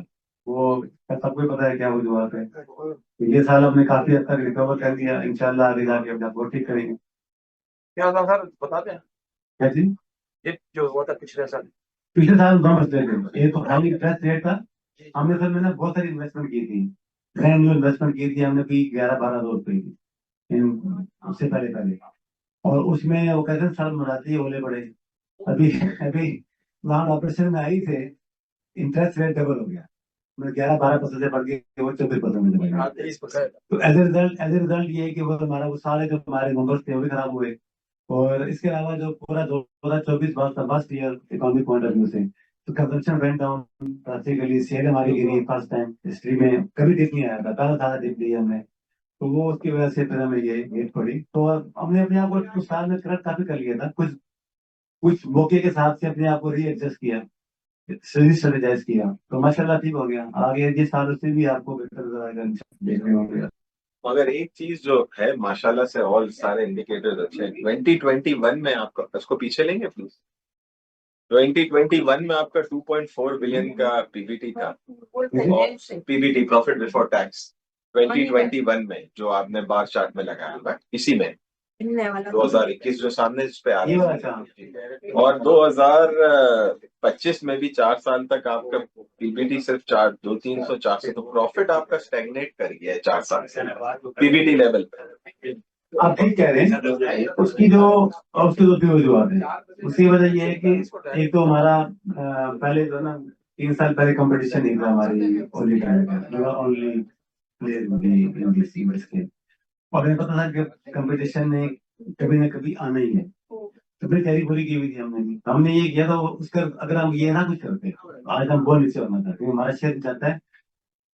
वो सबको पता है क्या वजूहत है। तो ये साल हमने काफी हद तक रिकवर कर दिया, इंशाल्लाह आगे जाके हम आपको ठीक करेंगे। क्या होता सर बताते हैं क्या चीज? ये जो हुआ था पिछले साल? पिछले साल 2 मसले थे, एक तो हाई इंटरेस्ट रेट था। हमने सर मैंने बहुत सारी इन्वेस्टमेंट की थी, ब्रांड न्यू इन्वेस्टमेंट की थी हमने भी 11-12 रुपए की उससे पहले। और उसमें वो कहते हैं सर मुराती ओले पड़े। अभी अभी वहाँ ऑपरेशन में आई थे, इंटरेस्ट रेट डबल हो गया, 11-12% से बढ़ के वो 24% में चला गया। 30%। तो एज ए रिजल्ट ये है कि वो हमारा वो सारे जो हमारे नंबर्स थे वो भी खराब हुए। और इसके अलावा जो पूरा 2024 बात था first year economic point of view से, तो consumption went down drastically. Sale हमारी गिरी फर्स्ट टाइम हिस्ट्री में, कभी डिप नहीं आया था, पहला सारा डिप लिया हमने। तो वो उसकी वजह से फिर हमें ये हिट पड़ी। तो हमने अपने आप को कुछ साल में करेक्ट काफी कर लिया था, कुछ मौके के हिसाब से अपने आप को रीएडजस्ट किया, स्ट्रेटेजाइज किया, तो माशाल्लाह ठीक हो गया। आगे ये साल से भी आपको बेहतर नजर आएगा देखने को मिलेगा। मगर एक चीज जो है माशाल्लाह से ऑल सारे इंडिकेटर्स अच्छे हैं। 2021 में आपका, इसको पीछे लेंगे प्लीज, 2021 में आपका 2.4 बिलियन का PBT था, PBT प्रॉफिट बिफोर टैक्स 2021 में, जो आपने बार चार्ट में लगाया हुआ है, इसी में 2021 जो सामने इस पे आ ये रहा अच्छा है। और 2025 में भी 4 साल तक आपका PBT सिर्फ 200-300-400, तो प्रॉफिट आपका स्टैग्नेट कर गया है 4 साल से PBT लेवल पे। आप ठीक कह रहे हैं। उसकी दो वजूहत है। उसकी वजह ये है कि एक तो हमारा पहले जो है ना 3 साल पहले कंपटीशन नहीं था हमारी ओनली प्लेयर, और हमें पता था कि कंपटीशन ने कभी ना कभी आना ही है। तो फिर तैयारी पूरी की हुई थी हमने भी। हमने ये किया था उसका, अगर हम ये ना कुछ करते आज हम बहुत नीचे होना था, क्योंकि हमारा शेयर जाता है।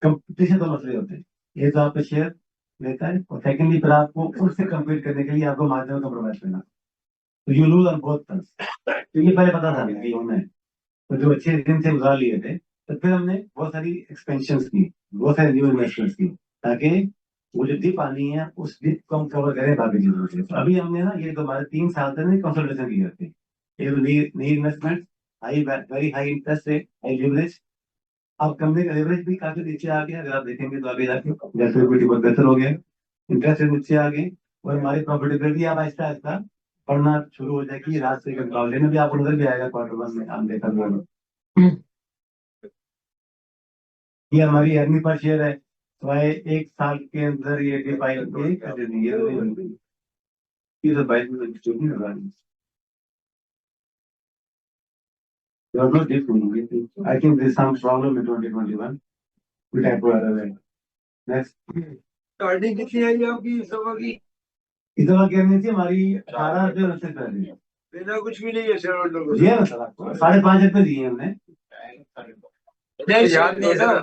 कंपटीशन 2 मसले होते हैं, एक तो आपका शेयर लेता है और सेकेंडली फिर आपको उससे कम्पीट करने के लिए आपको मार्जिन में कम्प्रोमाइज करना, तो you lose on both terms. तो ये पहले पता था कि होना है, तो जो अच्छे दिन से गुजार लिए थे, तो फिर हमने बहुत सारी एक्सपेंशन की, बहुत सारी न्यू इन्वेस्टमेंट्स की, ताकि वो जो डिप आनी है उस डिप को हम कवर करें बाकी चीजों से। तो अभी हमने ना ये तो हमारे 3 साल से कंसल्टेशन की जाती है। ये तो नई investment, high very high interest rate, high leverage, अब कंपनी का लेवरेज भी काफी नीचे आ गया, अगर आप देखेंगे तो आगे जाके जैसे इक्विटी बहुत बेहतर हो गया, इंटरेस्ट रेट नीचे आ गए और हमारी प्रॉफिटेबिलिटी अब आहिस्ता आहिस्ता बढ़ना शुरू हो जाएगी। रात से मुकाबले में भी आप नजर भी आएगा क्वार्टर वन में, हम देखा हुआ है। ये हमारी अर्निंग पर शेयर है, तो आए एक साल के अंदर ये डिफाइन कर दी है, ये तो 22 में नहीं होगा। I think there's some problem in 2021. We type over next. Starting कितनी आई आपकी इस दफा की? इस दफा क्या नहीं थी हमारी 18 रुपये उससे पहले देना कुछ भी नहीं है शेयर होल्डर को। दिया ना सर आपको 5.5 रुपये दिए हमने। नहीं याद नहीं है सर।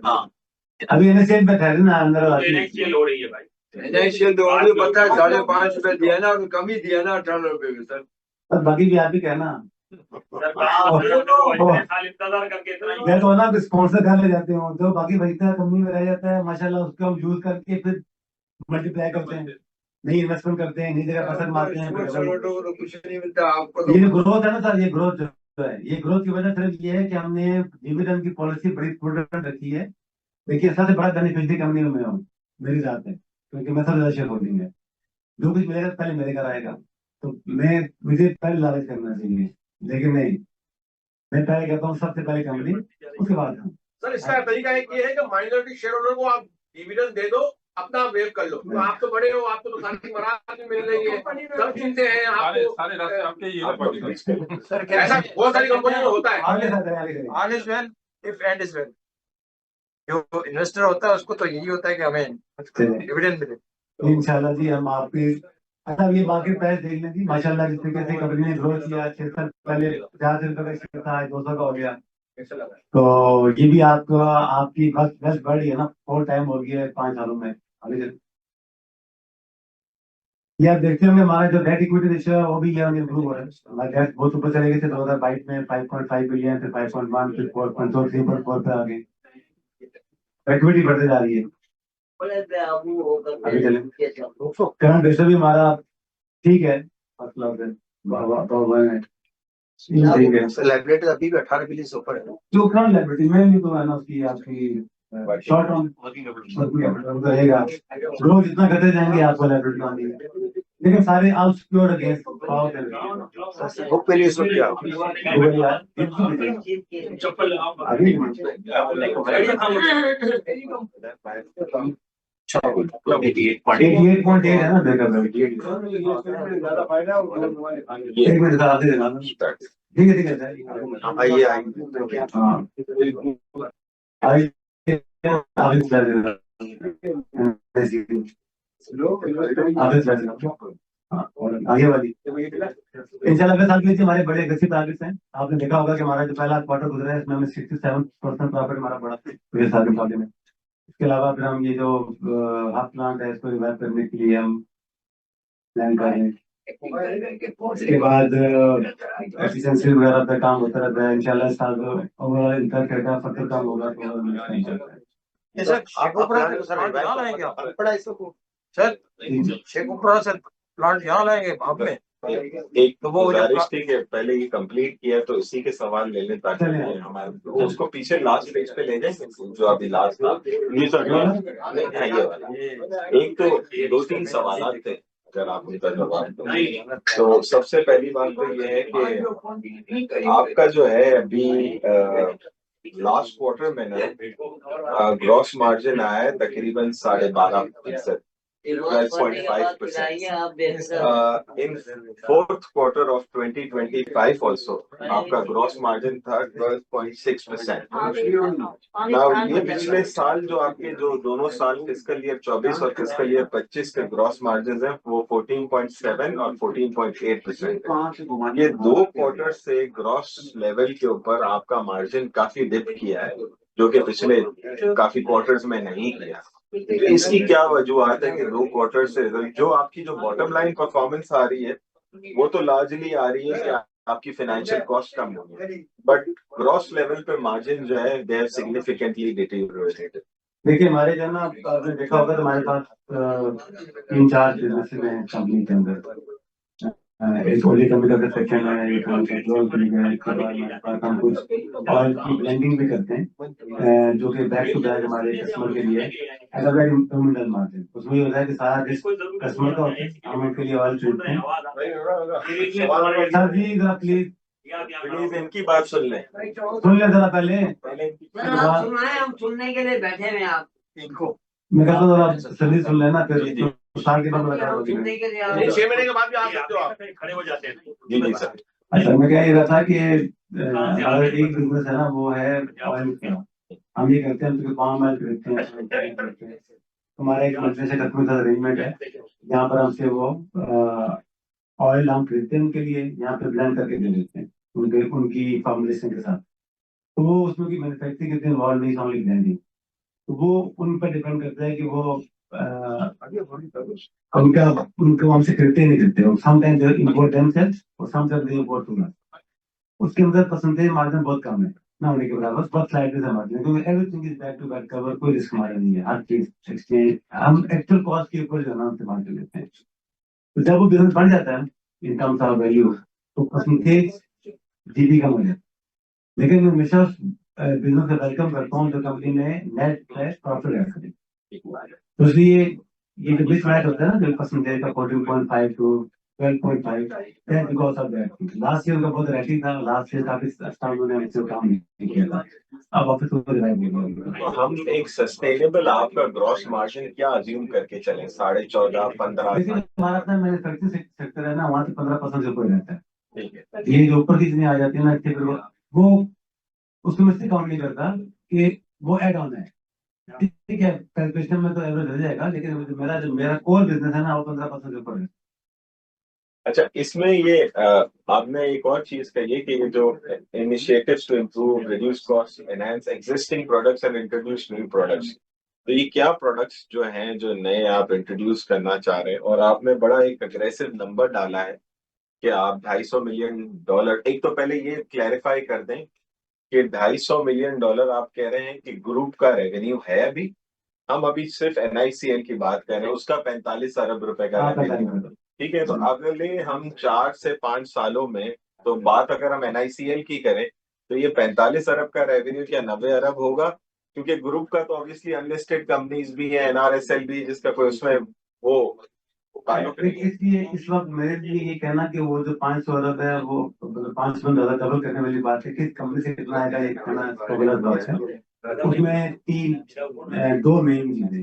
हाँ अभी एनएसएल पे ठहरे ना अंदर फाइनेंशियल हो रही है भाई। फाइनेंशियल तो और भी पता है 5.5 रुपए दिया ना, कम ही दिया ना 18 रुपए में सर। बाकी भी आप ही कहना तो ना स्पॉन्सर कर ले जाते हो जो बाकी बचता है कंपनी में रह जाता है माशाल्लाह, उसको हम यूज करके फिर मल्टीप्लाई करते हैं, नई इन्वेस्टमेंट करते हैं, नई जगह पैसा मारते हैं। तो कुछ नहीं मिलता आपको। ये ग्रोथ है ना सर, ये ग्रोथ जो है, ये ग्रोथ की वजह सिर्फ ये है कि हमने डिविडेंड की पॉलिसी बड़ी प्रूडेंट रखी है। देखिए सबसे बड़ा बेनिफिशियरी कंपनी में हूँ, मेरी रात है, क्योंकि मैं सबसे ज्यादा शेयर होल्डिंग है, जो कुछ मिलेगा पहले मेरे घर आएगा, तो मुझे पहले लालच करना चाहिए, लेकिन नहीं, मैं पहले कहता हूँ सबसे पहले कंपनी, उसके बाद हम। सर इसका तरीका एक ये है कि माइनॉरिटी शेयर होल्डर को आप डिविडेंड दे दो, अपना वेव कर लो, तो आप तो बड़े हो, आपको तो सारी मराहत भी मिल रही है, सब चीजें हैं आपको, सारे रास्ते आपके ये सर ऐसा बहुत सारी कंपनियों में होता है। All is well if and is well. जो इन्वेस्टर होता है उसको तो यही होता है कि हमें डिविडेंड मिले। इंशाल्लाह जी हम आपके अच्छा ये मार्केट प्राइस देख लें जी, माशाल्लाह जिस तरीके से कंपनी ने ग्रोथ किया, 6 साल पहले 50 रुपए का शेयर था, 200 का हो गया, तो ये भी आपका आपकी बस बढ़ रही है ना, 4 टाइम हो गया है 5 सालों में। ये आप देखते होंगे हमारा जो डेट इक्विटी रेशियो है वो भी ये इम्प्रूव हो रहा है, हमारा डेट बहुत ऊपर चले गए थे 2022 में 5.5 बिलियन, फिर 5.1, फिर 4.4, 3.4 पे आ गए, इक्विटी बढ़ते जा रही है। अभी चले करंट रेशियो भी हमारा ठीक है, लाइबिलिटी अभी भी 18 बिलियन से ऊपर है। जो करंट लाइबिलिटी में भी तो है ना उसकी आपकी शॉर्ट टर्म रहेगा, रोज जितना करते जाएंगे आपको लाइबिलिटी आनी है, लेकिन सारे अनसिक्योर्ड अगेंस्ट बुक वैल्यू इस वक्त क्या है? 88.8 है ना बैकअप है। एक मिनट दिखा दे देना, ठीक है ठीक है आइए हाँ आइए आगे चला देना आगे चला देना हाँ और आगे वाली इंशाल्लाह अगले साल के लिए हमारे बड़े एग्रेसिव टारगेट्स हैं। आपने देखा होगा कि हमारा जो पहला क्वार्टर गुजरा है इसमें हमें 67% प्रॉफिट हमारा बढ़ा पिछले साल के मुकाबले में। इसके अलावा फिर हम ये जो हाफ प्लांट है इसको रिवाइव करने के लिए हम प्लान कर रहे हैं। इसके बाद एफिशिएंसी वगैरह पे काम होता रहता है, इंशाल्लाह इस साल ओवरऑल इनका क्या फर्दर काम होगा तो सर शेखुपुरा से प्लांट यहाँ लाएंगे आप में एक तो वो गुजारिश थी कि पहले ये कंप्लीट किया तो इसी के सवाल ले लें ताकि हमारे उसको पीछे लास्ट पेज पे ले जाएंगे जो अभी लास्ट था ये वाला। एक तो 2-3 सवाल थे अगर आप उनका जवाब तो सबसे पहली बात तो ये है कि आपका जो है अभी लास्ट क्वार्टर में ना ग्रॉस मार्जिन आया है तकरीबन 12.5%, 12.5%. In fourth quarter of 2025 also, आपका ग्रॉस मार्जिन था 12.6%. Now ये पिछले साल जो आपके जो दोनों साल फिस्कल ईयर 24 और फिस्कल ईयर 25 के ग्रॉस मार्जिन है वो 14.7 और 14.8%. ये 2 क्वार्टर से ग्रॉस लेवल के ऊपर आपका मार्जिन काफी डिप किया है जो कि पिछले काफी क्वार्टर्स में नहीं किया। इसकी क्या वजूहत है कि 2 क्वार्टर से जो आपकी जो बॉटम लाइन परफॉर्मेंस आ रही है वो तो लार्जली आ रही है कि आपकी फाइनेंशियल कॉस्ट कम हो गई, बट ग्रॉस लेवल पे मार्जिन जो है दे हैव सिग्निफिकेंटली डिटेरियोरेटेड। देखिए हमारे जो ना आपने देखा होगा तो हमारे पास 3-4 बिजनेस हैं कंपनी के अंदर, एक ऑयल केमिकल का सेक्शन है, एक पेट्रोल के लिए है, इसके बाद हमारे पास हम कुछ ऑयल की ब्लेंडिंग भी करते हैं, जो कि बैक टू बैक हमारे कस्टमर के लिए at a very nominal margin. उसमें ये होता है कि सारा रिस्क कस्टमर का होता है, हम उनके लिए ऑयल खरीदते हैं। सर जी जरा प्लीज प्लीज इनकी बात सुन लें। सुन ले जरा पहले। सर आप सुनाए, हम सुनने के लिए बैठे हैं आप। इनको मैं कहता हूँ जरा जल्दी सुन लेना, फिर जी, जी। साल के बाद हम बताओ। सुनने के लिए नहीं, 6 महीने के बाद भी आ सकते हो आप। खड़े हो जाते हैं। जी जी सर। अच्छा, मैं क्या ये रहा था कि हमारा एक बिजनेस है ना, वो है ऑयल का। हम ये करते हैं, हम पाम ऑयल खरीदते हैं। हमारा एक मंथली से कस्टमर का अरेंजमेंट है, जहाँ पर हमसे वो ऑयल हम खरीदते हैं उनके लिए, यहाँ पे ब्लेंड करके दे देते हैं उनके उनकी फॉर्मुलेशन के साथ। तो वो उसमें की मैन्युफैक्चरिंग कितनी इन्वॉल्व नहीं, ओनली ब्लेंडिंग। तो वो उन पर डिपेंड करता है कि वो उनका उनको हमसे खरीदते नहीं खरीदते हो। समटाइम्स दे इंपोर्ट देमसेल्व्स और sometimes they import to us. उसके अंदर परसेंटेज मार्जिन बहुत कम है ना, होने के बराबर बहुत स्लाइडली सा मार्जिन है, क्योंकि everything is back to back cover, कोई रिस्क मार्जिन नहीं है। हर चीज एक्सचेंज हम एक्चुअल कॉस्ट के ऊपर जो है ना उनसे मार्जिन लेते हैं। तो जब वो बिजनेस बढ़ जाता है इन टर्म्स ऑफ वैल्यू, तो परसेंटेज जीबी कम हो जाता है। लेकिन मैं हमेशा बिजनेस से वेलकम करता हूँ जो कंपनी में नेट प्रॉफिट ऐड करे। तो इसलिए ये जो मिस मैच होता है ना, जो परसेंटेज का 14.5 to 12.5, that because of that. Last year का बहुत रैटिंग था, लास्ट ईयर काफी अच्छा उन्होंने हमसे काम नहीं किया था। अब वापस वो रिवाइव हो गया। तो हम एक सस्टेनेबल आपका ग्रॉस मार्जिन क्या अज्यूम करके चलें? 14.5 15? लेकिन हमारा अपना मैन्युफैक्चरिंग सेक्टर है ना, वहाँ से 15% से ऊपर रहता है। ठीक है। ये जो ऊपर की चीजें आ जाती है ना, इससे फिर वो उसको इससे काउंट नहीं करता कि वो एड ऑन है। ठीक है, कैलकुलेशन में तो एवरेज हो जाएगा, लेकिन मेरा कोर बिजनेस है ना, वो 15% ऊपर है। अच्छा, इसमें ये आपने एक और चीज कही है कि ये जो initiatives to improve reduce cost enhance existing products and introduce new products, तो ये क्या प्रोडक्ट्स जो हैं जो नए आप इंट्रोड्यूस करना चाह रहे हैं? और आपने बड़ा एक अग्रेसिव नंबर डाला है कि आप $250 मिलियन। एक तो पहले ये क्लैरिफाई कर दें कि $250 मिलियन आप कह रहे हैं कि ग्रुप का रेवेन्यू है। अभी हम अभी सिर्फ NICL की बात कर रहे हैं, उसका 45 अरब रुपए का रेवेन्यू। ठीक है, तो अगले हम 4 से 5 सालों में, तो बात अगर हम NICL की करें तो ये 45 अरब का रेवेन्यू क्या 90 अरब होगा? क्योंकि ग्रुप का तो ऑब्वियसली अनलिस्टेड कंपनीज भी है, NRSL भी, जिसका कोई उसमें वो ताल्लुक नहीं है। इसलिए इस वक्त मेरे लिए ये कहना कि वो जो 500 अरब है, वो $500 डबल करने वाली बात है। किस कंपनी से कितना आएगा ये कहना गलत बात है। उसमें दो मेन चीजें।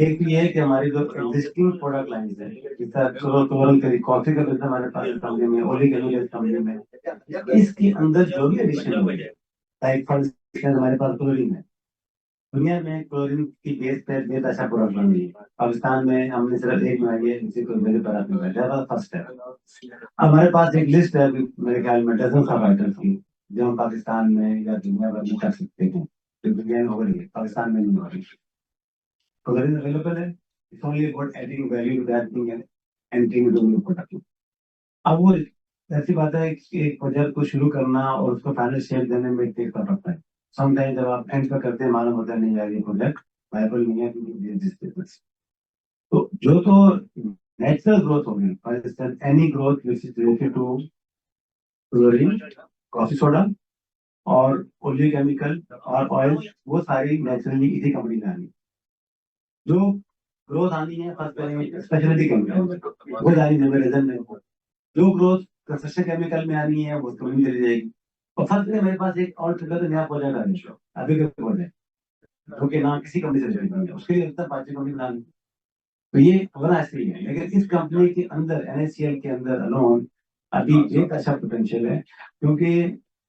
एक ये है कि हमारी जो एग्जिस्टिंग प्रोडक्ट लाइन है, जैसा कॉफी का बिजनेस हमारे पास कंपनी में, ओली कंपनी में, इसके अंदर जो भी एडिशन है, लाइक फॉर इंस्टेंस हमारे पास क्लोरीन है। दुनिया में क्लोरीन की बेस पे बेस अच्छा प्रोडक्ट बन रही है। पाकिस्तान में हमने सिर्फ एक बनाई है, जिसे मेरे पर फर्स्ट है। अब हमारे पास एक लिस्ट है मेरे ख्याल में डजन ऑफ आइटम्स की, जो हम पाकिस्तान में या दुनिया भर में कर सकते हैं। तो दुनिया में हो रही है, पाकिस्तान में नहीं हो रही। क्लोरीन अवेलेबल है, it's only about adding value to that thing and entering the new product. अब वो ऐसी बात है कि एक प्रोजेक्ट को शुरू करना और उसको फाइनल शेप देने में टेक कर सकता है। समटाइम जब आप एंड पर करते हैं, मालूम होता है नहीं यार ये प्रोजेक्ट वायबल नहीं है दिस बिजनेस। तो जो तो नेचुरल ग्रोथ होगी, for instance any growth which is related to chlorine, coffee soda और ओली केमिकल और ऑयल, वो सारी नेचुरली इसी कंपनी में आनी। जो ग्रोथ आनी है फर्स्ट स्पेशलिटी केमिकल, वो जानी रीजन में। जो ग्रोथ कंस्ट्रक्शन केमिकल में आनी है वो कंपनी चली जाएगी। और फर्स्ट में मेरे पास एक और नया प्रोजेक्ट आ रही है, अभी का प्रोजेक्ट, जो कि ना किसी कंपनी से रिलेटेड है, उसके लिए पार्टी कंपनी बना ली। तो ये होना ऐसे ही है। लेकिन इस कंपनी के अंदर NICL के अंदर अलोन अभी एक अच्छा पोटेंशियल है, क्योंकि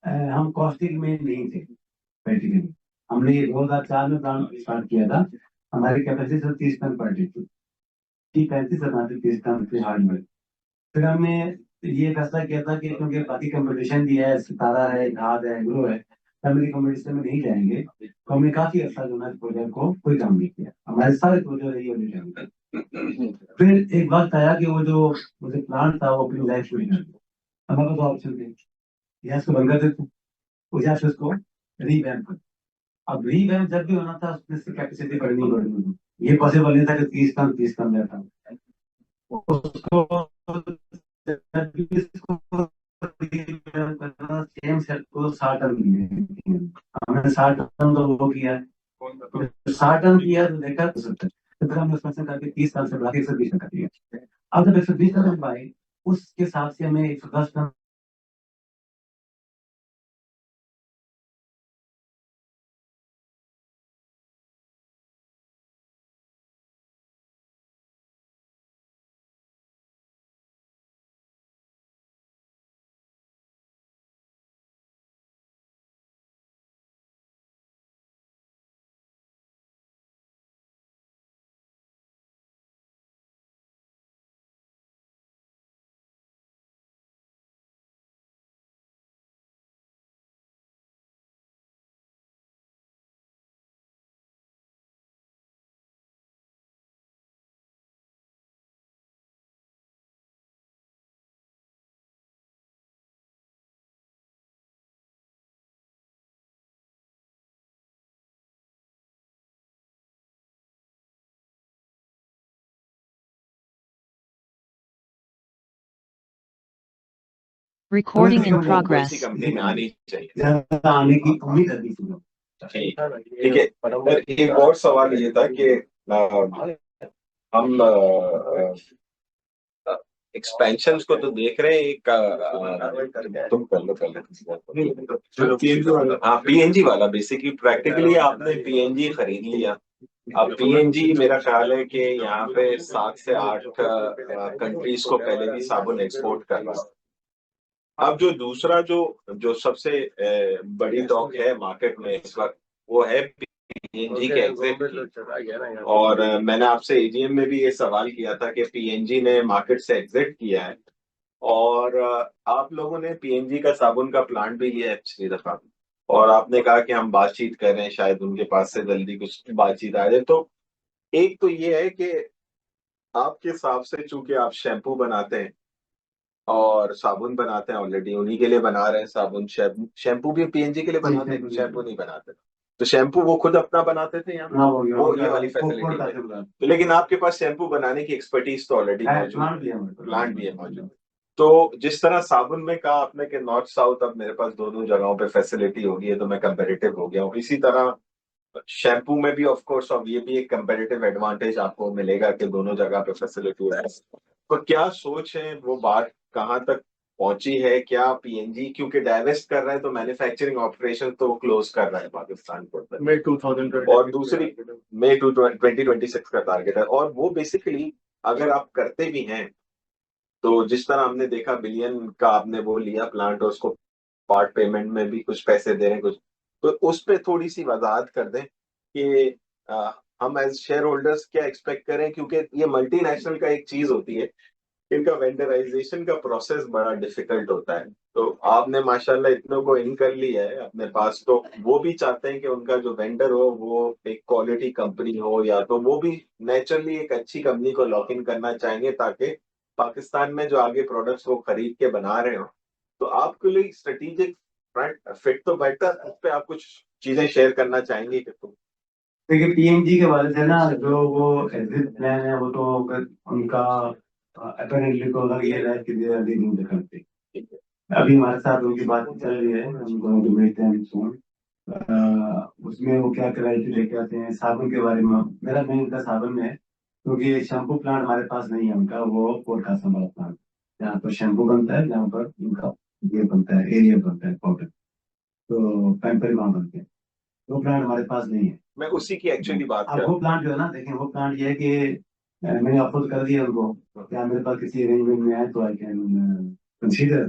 हम कॉस्टिंग में नहीं थे प्रैक्टिकली। हमने ये 2004 में प्लांट स्टार्ट किया था। हमारी कैपेसिटी सिर्फ 30 टन पर डे थी, 35 टन थी हार्ड में। फिर हमने ये फैसला किया था कि क्योंकि बाकी कंपटीशन भी है, सितारा है, घात है, ग्रो है, फैमिली कंपटीशन में नहीं जाएंगे, तो हमने काफी अर्सा जो है प्रोजेक्ट को कोई काम नहीं किया। हमारे सारे प्रोजेक्ट यही होने चाहिए। फिर एक वक्त आया कि वो जो मुझे प्लांट था वो अपनी लाइफ शुरू कर दिया। हमारे पास ऑप्शन थे, या इसको बंद कर देते या फिर उसको रीवैम्प कर। अब रीवैम्प जब भी होना था उसमें कैपेसिटी बढ़नी बढ़नी, ये पॉसिबल नहीं था कि 30 टन रहता। उसको सेम सेट को 60 टन दिए, हमने 60 टन तो वो किया है, 60 टन किया तो देखा तो 70, तो फिर हमने उसमें से करके 30 साल से बढ़ा के 120 टन कर दिया। अब जब 120 टन भाई, उसके हिसाब से हमें 110 टन Recording in वो कोई progress. सी कंपनी में आनी चाहिए। ज्यादा आने की उम्मीद है थी। ठीक है, और एक और सवाल ये था कि हम एक्सपेंशन को तो देख रहे हैं, एक तुम कर लो पहले। हाँ, पीएनजी वाला बेसिकली प्रैक्टिकली आपने पीएनजी खरीद लिया। अब पीएनजी मेरा ख्याल है कि यहाँ पे 7 से 8 कंट्रीज को पहले भी साबुन एक्सपोर्ट कर रहा है। अब जो दूसरा जो सबसे बड़ी टॉक है मार्केट में इस वक्त, वो है पीएनजी के एग्जिट। और मैंने आपसे एजीएम में भी ये सवाल किया था कि पीएनजी ने मार्केट से एग्जिट किया है, और आप लोगों ने पीएनजी का साबुन का प्लांट भी लिया है पिछली दफा, और आपने कहा कि हम बातचीत कर रहे हैं, शायद उनके पास से जल्दी कुछ बातचीत आ जाए। तो एक तो ये है कि आपके हिसाब से चूंकि आप शैम्पू बनाते हैं और साबुन बनाते हैं, ऑलरेडी उन्हीं के लिए बना रहे हैं साबुन, शैम्पू भी पीएनजी के लिए बनाते हैं, शैम्पू नहीं बनाते। तो शैम्पू वो खुद अपना बनाते थे यहाँ, वो ये वाली फैसिलिटी है। तो लेकिन आपके पास शैम्पू बनाने की एक्सपर्टीज तो ऑलरेडी मौजूद, प्लांट भी है मौजूद। तो जिस तरह साबुन में कहा आपने कि नॉर्थ साउथ, अब मेरे पास दोनों जगहों पे फैसिलिटी होगी है, तो मैं कंपेरेटिव हो गया हूँ। इसी तरह शैम्पू में भी ऑफ कोर्स अब ये भी एक कंपेरेटिव एडवांटेज आपको मिलेगा कि दोनों जगह पे फैसिलिटी है। तो क्या सोच है, वो बात कहाँ तक पहुंची है? क्या पीएनजी क्योंकि डाइवेस्ट कर रहा है तो मैन्युफैक्चरिंग ऑपरेशन तो क्लोज कर रहा है पाकिस्तान को, मई 2020, और दूसरी मई 2026 का टारगेट है। और वो बेसिकली अगर आप करते भी हैं तो जिस तरह हमने देखा बिलियन का आपने वो लिया प्लांट, और उसको पार्ट पेमेंट में भी कुछ पैसे दे रहे हैं कुछ, तो उस पर थोड़ी सी वजाहत कर दें कि हम एज शेयर होल्डर्स क्या एक्सपेक्ट करें, क्योंकि ये मल्टीनेशनल का एक चीज होती है, इनका वेंडराइजेशन का प्रोसेस बड़ा डिफिकल्ट होता है। तो आपने माशाल्लाह इतनों को इन कर लिया है अपने पास, तो वो भी चाहते हैं कि उनका जो वेंडर हो वो एक क्वालिटी कंपनी हो, या तो वो भी नेचुरली एक अच्छी कंपनी को लॉक इन करना चाहेंगे ताकि पाकिस्तान में जो आगे प्रोडक्ट्स वो खरीद के बना रहे हो। तो आपके लिए स्ट्रेटेजिक फ्रंट फिट तो बेटर, उस पर आप कुछ चीजें शेयर करना चाहेंगे कि तुम? देखिए पीएनजी के वाले से ना, जो वो एग्जिट प्लान है वो तो उनका अपेरेंटली तो अलग ये है कि they are leaving the country. अभी हमारे साथ उनकी बात चल रही है, हम going to meet them soon. उसमें वो क्या क्लैरिटी लेके आते हैं साबुन के बारे में। मेरा मेन इनका साबुन में है, क्योंकि शैम्पू प्लांट हमारे पास नहीं है उनका, वो पॉडकास्ट हमारा प्लांट जहाँ पर शैम्पू बनता है, जहाँ पर उनका ये बनता है, एरिया बनता है पाउडर, तो पैम्पर वहाँ बनते हैं, वो प्लांट हमारे पास नहीं है। मैं उसी की एक्चुअली बात कर अब वो प्लांट जो है ना, देखिए वो प्लांट ये है कि मैंने अप्रोच कर दिया उनको, क्या मेरे पास किसी अरेंजमेंट में आए तो I can consider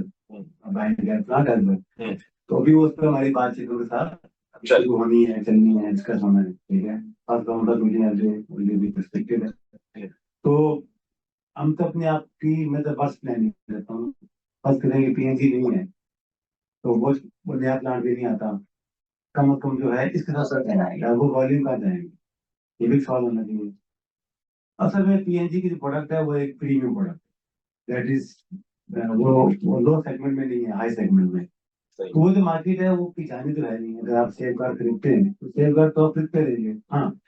buying that plant as well. तो अभी उस पर हमारी बातचीत उनके साथ शुरू होनी है, चलनी है, डिस्कस होना है, ठीक है। फर्स्ट काउंटर मुझे भी पर्सपेक्टिव है, तो हम तो अपने आप की, मैं तो फर्स्ट प्लानिंग करता हूँ, फर्स्ट करेंगे पीएनजी नहीं है तो वो नया प्लांट भी नहीं आता, कम से कम जो है इसके साथ जाएगा, वो वॉल्यूम का जाएंगे, ये भी सॉल्व होना चाहिए। असल में पीएनजी की जो प्रोडक्ट है वो एक प्रीमियम प्रोडक्ट, दैट इज वो लो सेगमेंट में नहीं है, हाई सेगमेंट में। तो वो जो मार्केट है वो पिछाने तो है नहीं। अगर आप सेफ गार्ड खरीदते हैं तो सेफ गार्ड तो आप खरीदते रहिए, हाँ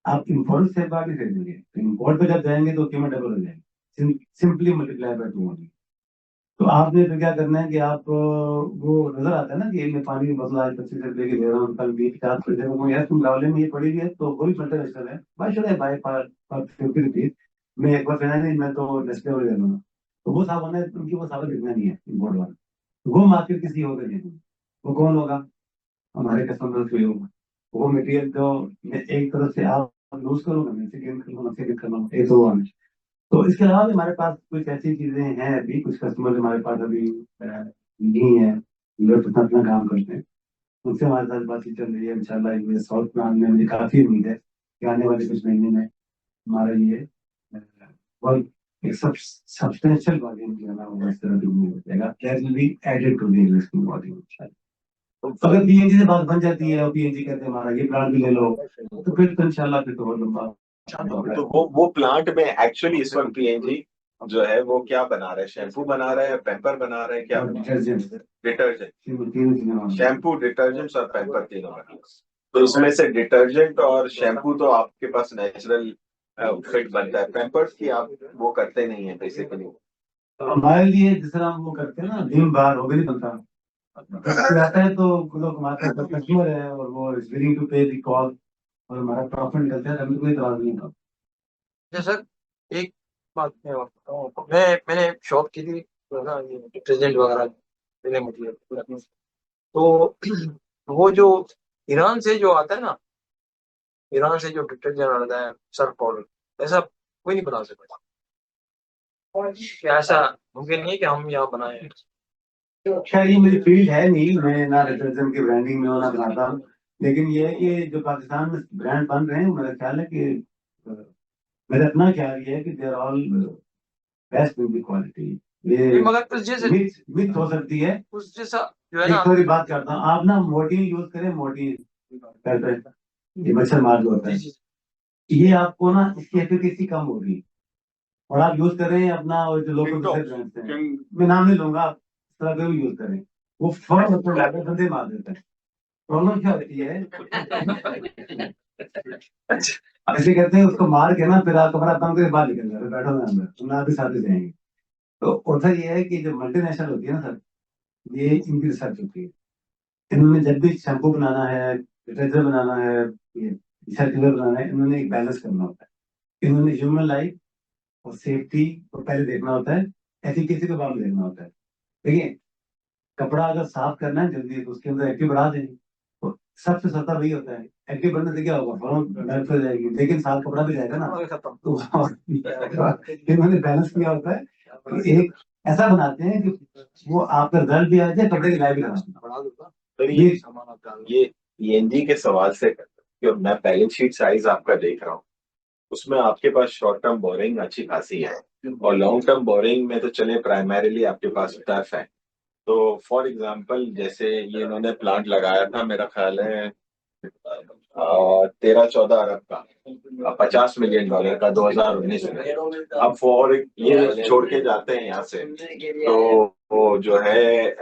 आप इम्पोर्ट सेफ गार्ड नहीं खरीदेंगे तो इम्पोर्ट पे जब जाएंगे तो कीमत डबल हो जाएगी, सिंपली मल्टीप्लाई बाय 2 होगी। तो आपने फिर क्या करना है कि आप वो नजर आता है ना कि मैं पानी की बोतल आज 25 रुपए की दे रहा हूँ, कल 20-50 रुपए वो यार तुम गावले में ये पड़ी हुई है, तो वो भी मल्टीनेशनल है भाई, शुड बाय फॉर 50 रुपीज, मैं एक बार कहना नहीं मैं तो नेस्ले वाले दे दूंगा, तो वो सामान है उनकी, वो सामान बिकना नहीं है इम्पोर्ट वाला, वो मार्केट किसी और का नहीं, वो कौन होगा, हमारे कस्टमर से होगा। वो मटेरियल जो एक तरफ से आप लूज करोगे, मैं सेकेंड करूँगा, सेकेंड करना एक तो वो आना। तो इसके अलावा भी हमारे पास कुछ ऐसी चीजें हैं, अभी कुछ कस्टमर हमारे पास अभी नहीं है, लोग अपना अपना काम करते हैं, उनसे हमारे साथ बातचीत चल रही है। इंशाल्लाह ये साउथ प्लान में मुझे काफी उम्मीद है कि आने वाले कुछ महीने में हमारा ये बहुत एक सब्सटेंशियल वॉल्यूम जो है ना वो इस तरह हो जाएगा, that will be added to the investment volume. तो अगर पीएनजी से बात बन जाती है और पीएनजी कहते हैं हमारा ये प्लांट भी ले लो, तो फिर तो इंशाल्लाह फिर तो बहुत लंबा। तो वो प्लांट में एक्चुअली इस वक्त पीएनजी जो है वो क्या बना रहा है, शैम्पू बना रहा है, पैम्पर बना रहा है, क्या डिटर्जेंट, शैम्पू, डिटर्जेंट और पैम्पर तीनों बना रहा है। तो इसमें से डिटर्जेंट और शैम्पू तो आपके पास नेचुरल फिट बनता है, पैम्पर्स की आप वो करते नहीं है बेसिकली। हमारे लिए जिस तरह हम वो करते हैं ना दिन बार वो भी नहीं बनता, आता है तो लोग हमारे कस्टमर है और वो इज विलिंग टू पे द कॉल और हमारा प्रॉफिट निकलता है, हमें कोई इतराज नहीं होता। अच्छा सर, एक बात मैं और बताऊं आपको। मैंने शॉप की थी जो है ना, ये डिटर्जेंट वगैरह पहले मटेरियल, तो वो जो ईरान से जो आता है ना, ईरान से जो डिटर्जेंट आता है सर्फ पाउडर, ऐसा कोई नहीं बना सकता। क्या ऐसा मुमकिन नहीं है कि हम यहाँ बनाए? खैर ये मेरी फील्ड है नहीं, मैं ना डिटर्जेंट की ब्रांडिंग में ना बनाता हूँ, लेकिन ये जो पाकिस्तान में ब्रांड बन रहे हैं मेरा ख्याल है कि मेरा अपना ख्याल ये है कि they are all best in the quality. ये मगर उस जैसे मिथ हो सकती है, उस जैसा जो है एक ना, थोड़ी बात करता हूँ, आप ना मोर्टीन यूज करें, मोर्टीन ये मच्छर मार जो होता है, ये आपको ना इसकी एफिकेसी कम होगी, और आप यूज करें अपना और जो लोकल ब्रांड्स हैं, मैं नाम नहीं लूंगा, आप इस तरह का भी यूज करें, वो फौरन बंदे मार देता है। प्रॉब्लम क्या होती है ऐसे कहते हैं उसको मार के ना फिर आप कमरा बंद करके बाहर निकल जाते, बैठो ना अंदर, तुम आपके साथ ही जाएंगे। तो होता ये है कि जो मल्टीनेशनल होती है ना सर, ये इनकी रिसर्च होती है, इन्होंने जब भी शैम्पू बनाना है, डिटर्जेंट बनाना है, ये सर्कुलर बनाना है, इन्होंने एक बैलेंस करना होता है, इन्होंने ह्यूमन लाइफ और सेफ्टी को पहले देखना होता है, एफिकेसी को बाद में देखना होता है। देखिए कपड़ा अगर साफ करना है जल्दी तो उसके अंदर एक्टिव बढ़ा देंगे, तो सबसे सस्ता वही होता है, एक्टिव बढ़ने से क्या होगा, फौरन डायरेक्ट हो जाएगी, लेकिन साफ कपड़ा भी जाएगा ना, तो इन्होंने बैलेंस किया होता है कि एक ऐसा बनाते हैं कि वो आपका रिजल्ट भी आ जाए, कपड़े की लाइफ भी लगा। तो ये पीएनजी के सवाल से कि मैं बैलेंस शीट साइज आपका देख रहा हूँ, उसमें आपके पास शॉर्ट टर्म बोरिंग अच्छी खासी है, और लॉन्ग टर्म बोरिंग में तो चले प्राइमरीली आपके पास टर्फ है। तो फॉर एग्जांपल जैसे ये इन्होंने प्लांट लगाया था, मेरा ख्याल है 13-14 अरब का, $50 मिलियन का 2019 में। अब फॉर ये छोड़ के जाते हैं यहाँ से, तो वो जो है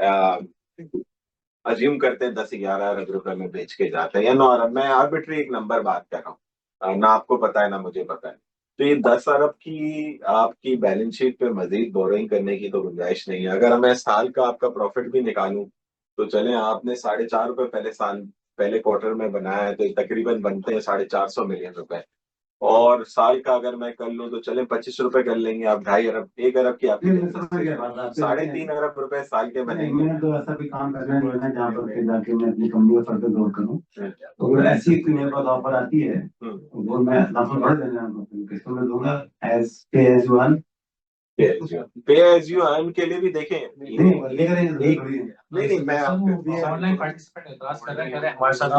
अज्यूम करते हैं 10-11 अरब रुपए में बेच के जाते हैं, या 9 अरब, मैं आर्बिट्री एक नंबर बात कर रहा हूँ, ना आपको पता है ना मुझे पता है। तो ये 10 अरब की आपकी बैलेंस शीट पे मजीद बोरोइंग करने की तो गुंजाइश नहीं है। अगर मैं साल का आपका प्रॉफिट भी निकालूं तो चले, आपने ₹4.5 पहले क्वार्टर में बनाया है, तो तकरीबन बनते हैं ₹450 मिलियन रुपए, और साल का अगर मैं कर लूं तो चले ₹25 कर लेंगे आप, 2.5 अरब, 1 अरब की आपकी 3.5 अरब रुपए साल के बनेंगे। मैं तो ऐसा भी काम करना नहीं है जहाँ पर जाके मैं अपनी कंपनी को फर्दर ग्रो करूँ, तो अगर ऐसी कोई मेरे पास ऑफर आती है वो मैं लाखों बढ़ देना किस्तों में दूंगा, एज पे एज यू अर्न। पे एज यू अर्न के लिए भी देखें, नहीं मैं ऑनलाइन पार्टिसिपेंट एतराज कर रहे हैं हमारे साथ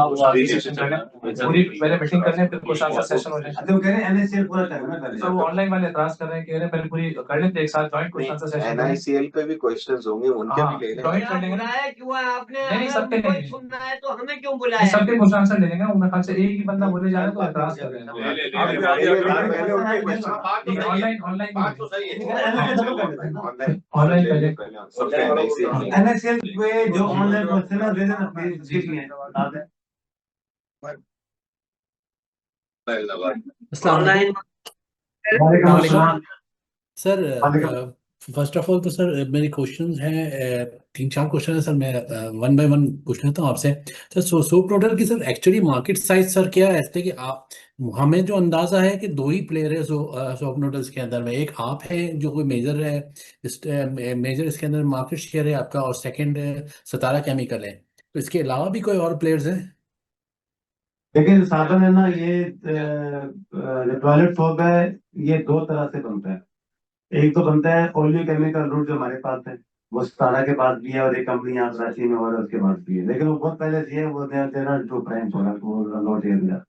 पूरी पहले मीटिंग करने फिर क्वेश्चन आंसर सेशन हो जाए। वो कह रहे हैं एनएससीएल पूरा करना है, सर वो ऑनलाइन वाले एतराज कर रहे हैं, कह रहे हैं पहले पूरी कर लेते एक साथ joint question answer session. NICL पे भी क्वेश्चंस होंगे, उनके भी ले लें। जॉइंट कर लेंगे, क्यों आपने नहीं सबके नहीं सुनना है तो हमें क्यों बुलाया? सबके क्वेश्चन आंसर ले लेंगे, उनमें खास से एक ही बंदा बोले जा रहा है तो एतराज कर रहे हैं। ऑनलाइन ऑनलाइन पहले एनएससीएल पे जो ऑनलाइन क्वेश्चन है दे देना प्लीज, ठीक है बता दें। ऑनलाइन वालेकुम अस्सलाम सर फर्स्ट ऑफ ऑल तो सर मेरे क्वेश्चंस हैं, 3-4 क्वेश्चन है सर। मैं वन बाय वन पूछ लेता हूँ आपसे। सर सोप नोडल की sir actually market size sir क्या है? ऐसे कि आप, हमें जो अंदाजा है कि दो ही प्लेयर है सोप नोडल्स के अंदर में। एक आप है जो कोई मेजर है, मेजर इसके अंदर मार्केट शेयर है आपका, और सेकंड सतारा केमिकल है। तो इसके अलावा भी कोई और प्लेयर्स हैं? लेकिन साधन है ना, ये जो टॉयलेट सोप है, ये दो तरह से बनता है। एक तो बनता है ओलियो केमिकल रूट जो हमारे पास है, वो सतारा के पास भी है, और एक कंपनी यहाँ कराची में और है, उसके पास भी है। लेकिन वो बहुत पहले से है, वो तेरह टू प्राइम प्रोडक्ट वो लॉट एरिया।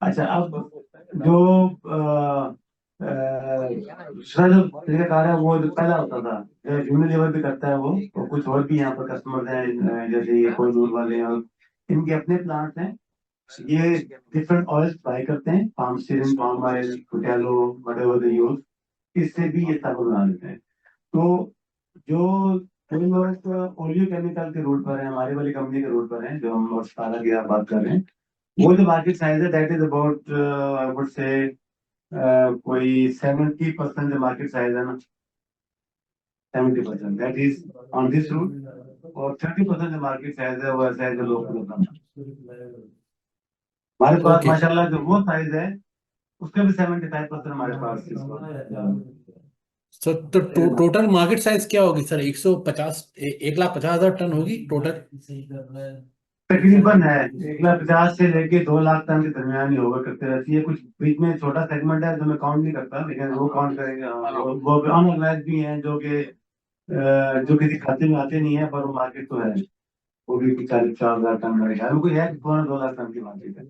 अच्छा, अब जो दूसरा जो तरीकाकार है, वो जो पहला होता था, यूनिलीवर भी करता है वो, और कुछ और भी यहाँ पर कस्टमर हैं, जैसे ये कोई दूर वाले हैं, और इनके अपने प्लांट हैं। ये डिफरेंट ऑयल बाय करते हैं, पाम सीरम, पाम ऑयल, पोटैलो, वटेवर दे यूज, इससे भी ये साबुन बना लेते हैं। तो जो कोई लोग ओलियो केमिकल के रूट पर है, हमारी वाली कंपनी के रूट पर है, जो हम और सारा की आप बात कर रहे हैं, वो जो मार्केट साइज है that is about I would say कोई 70% जो मार्केट साइज है ना, 70% that is on this route, और 30% जो मार्केट साइज है वो ऐसा है जो लोकल होता है। हमारे पास ओके माशाल्लाह जो वो साइज है, उसका भी 75% हमारे पास सर, तो टोटल मार्केट साइज क्या होगी सर? 150, 1,50,000 टन होगी टोटल? तकरीबन है। 1,50,000 से लेके 2 लाख टन के दरमियान ही होगा, करते रहती है। कुछ बीच में छोटा सेगमेंट है जो मैं काउंट नहीं करता, लेकिन वो काउंट करेंगे। हाँ, वो अनऑर्गेनाइज भी हैं जो किसी खाते में आते नहीं है, पर वो मार्केट तो है। वो भी 40-50,000 टन मेरे ख्याल में कोई है, 2 लाख टन की मार्केट है।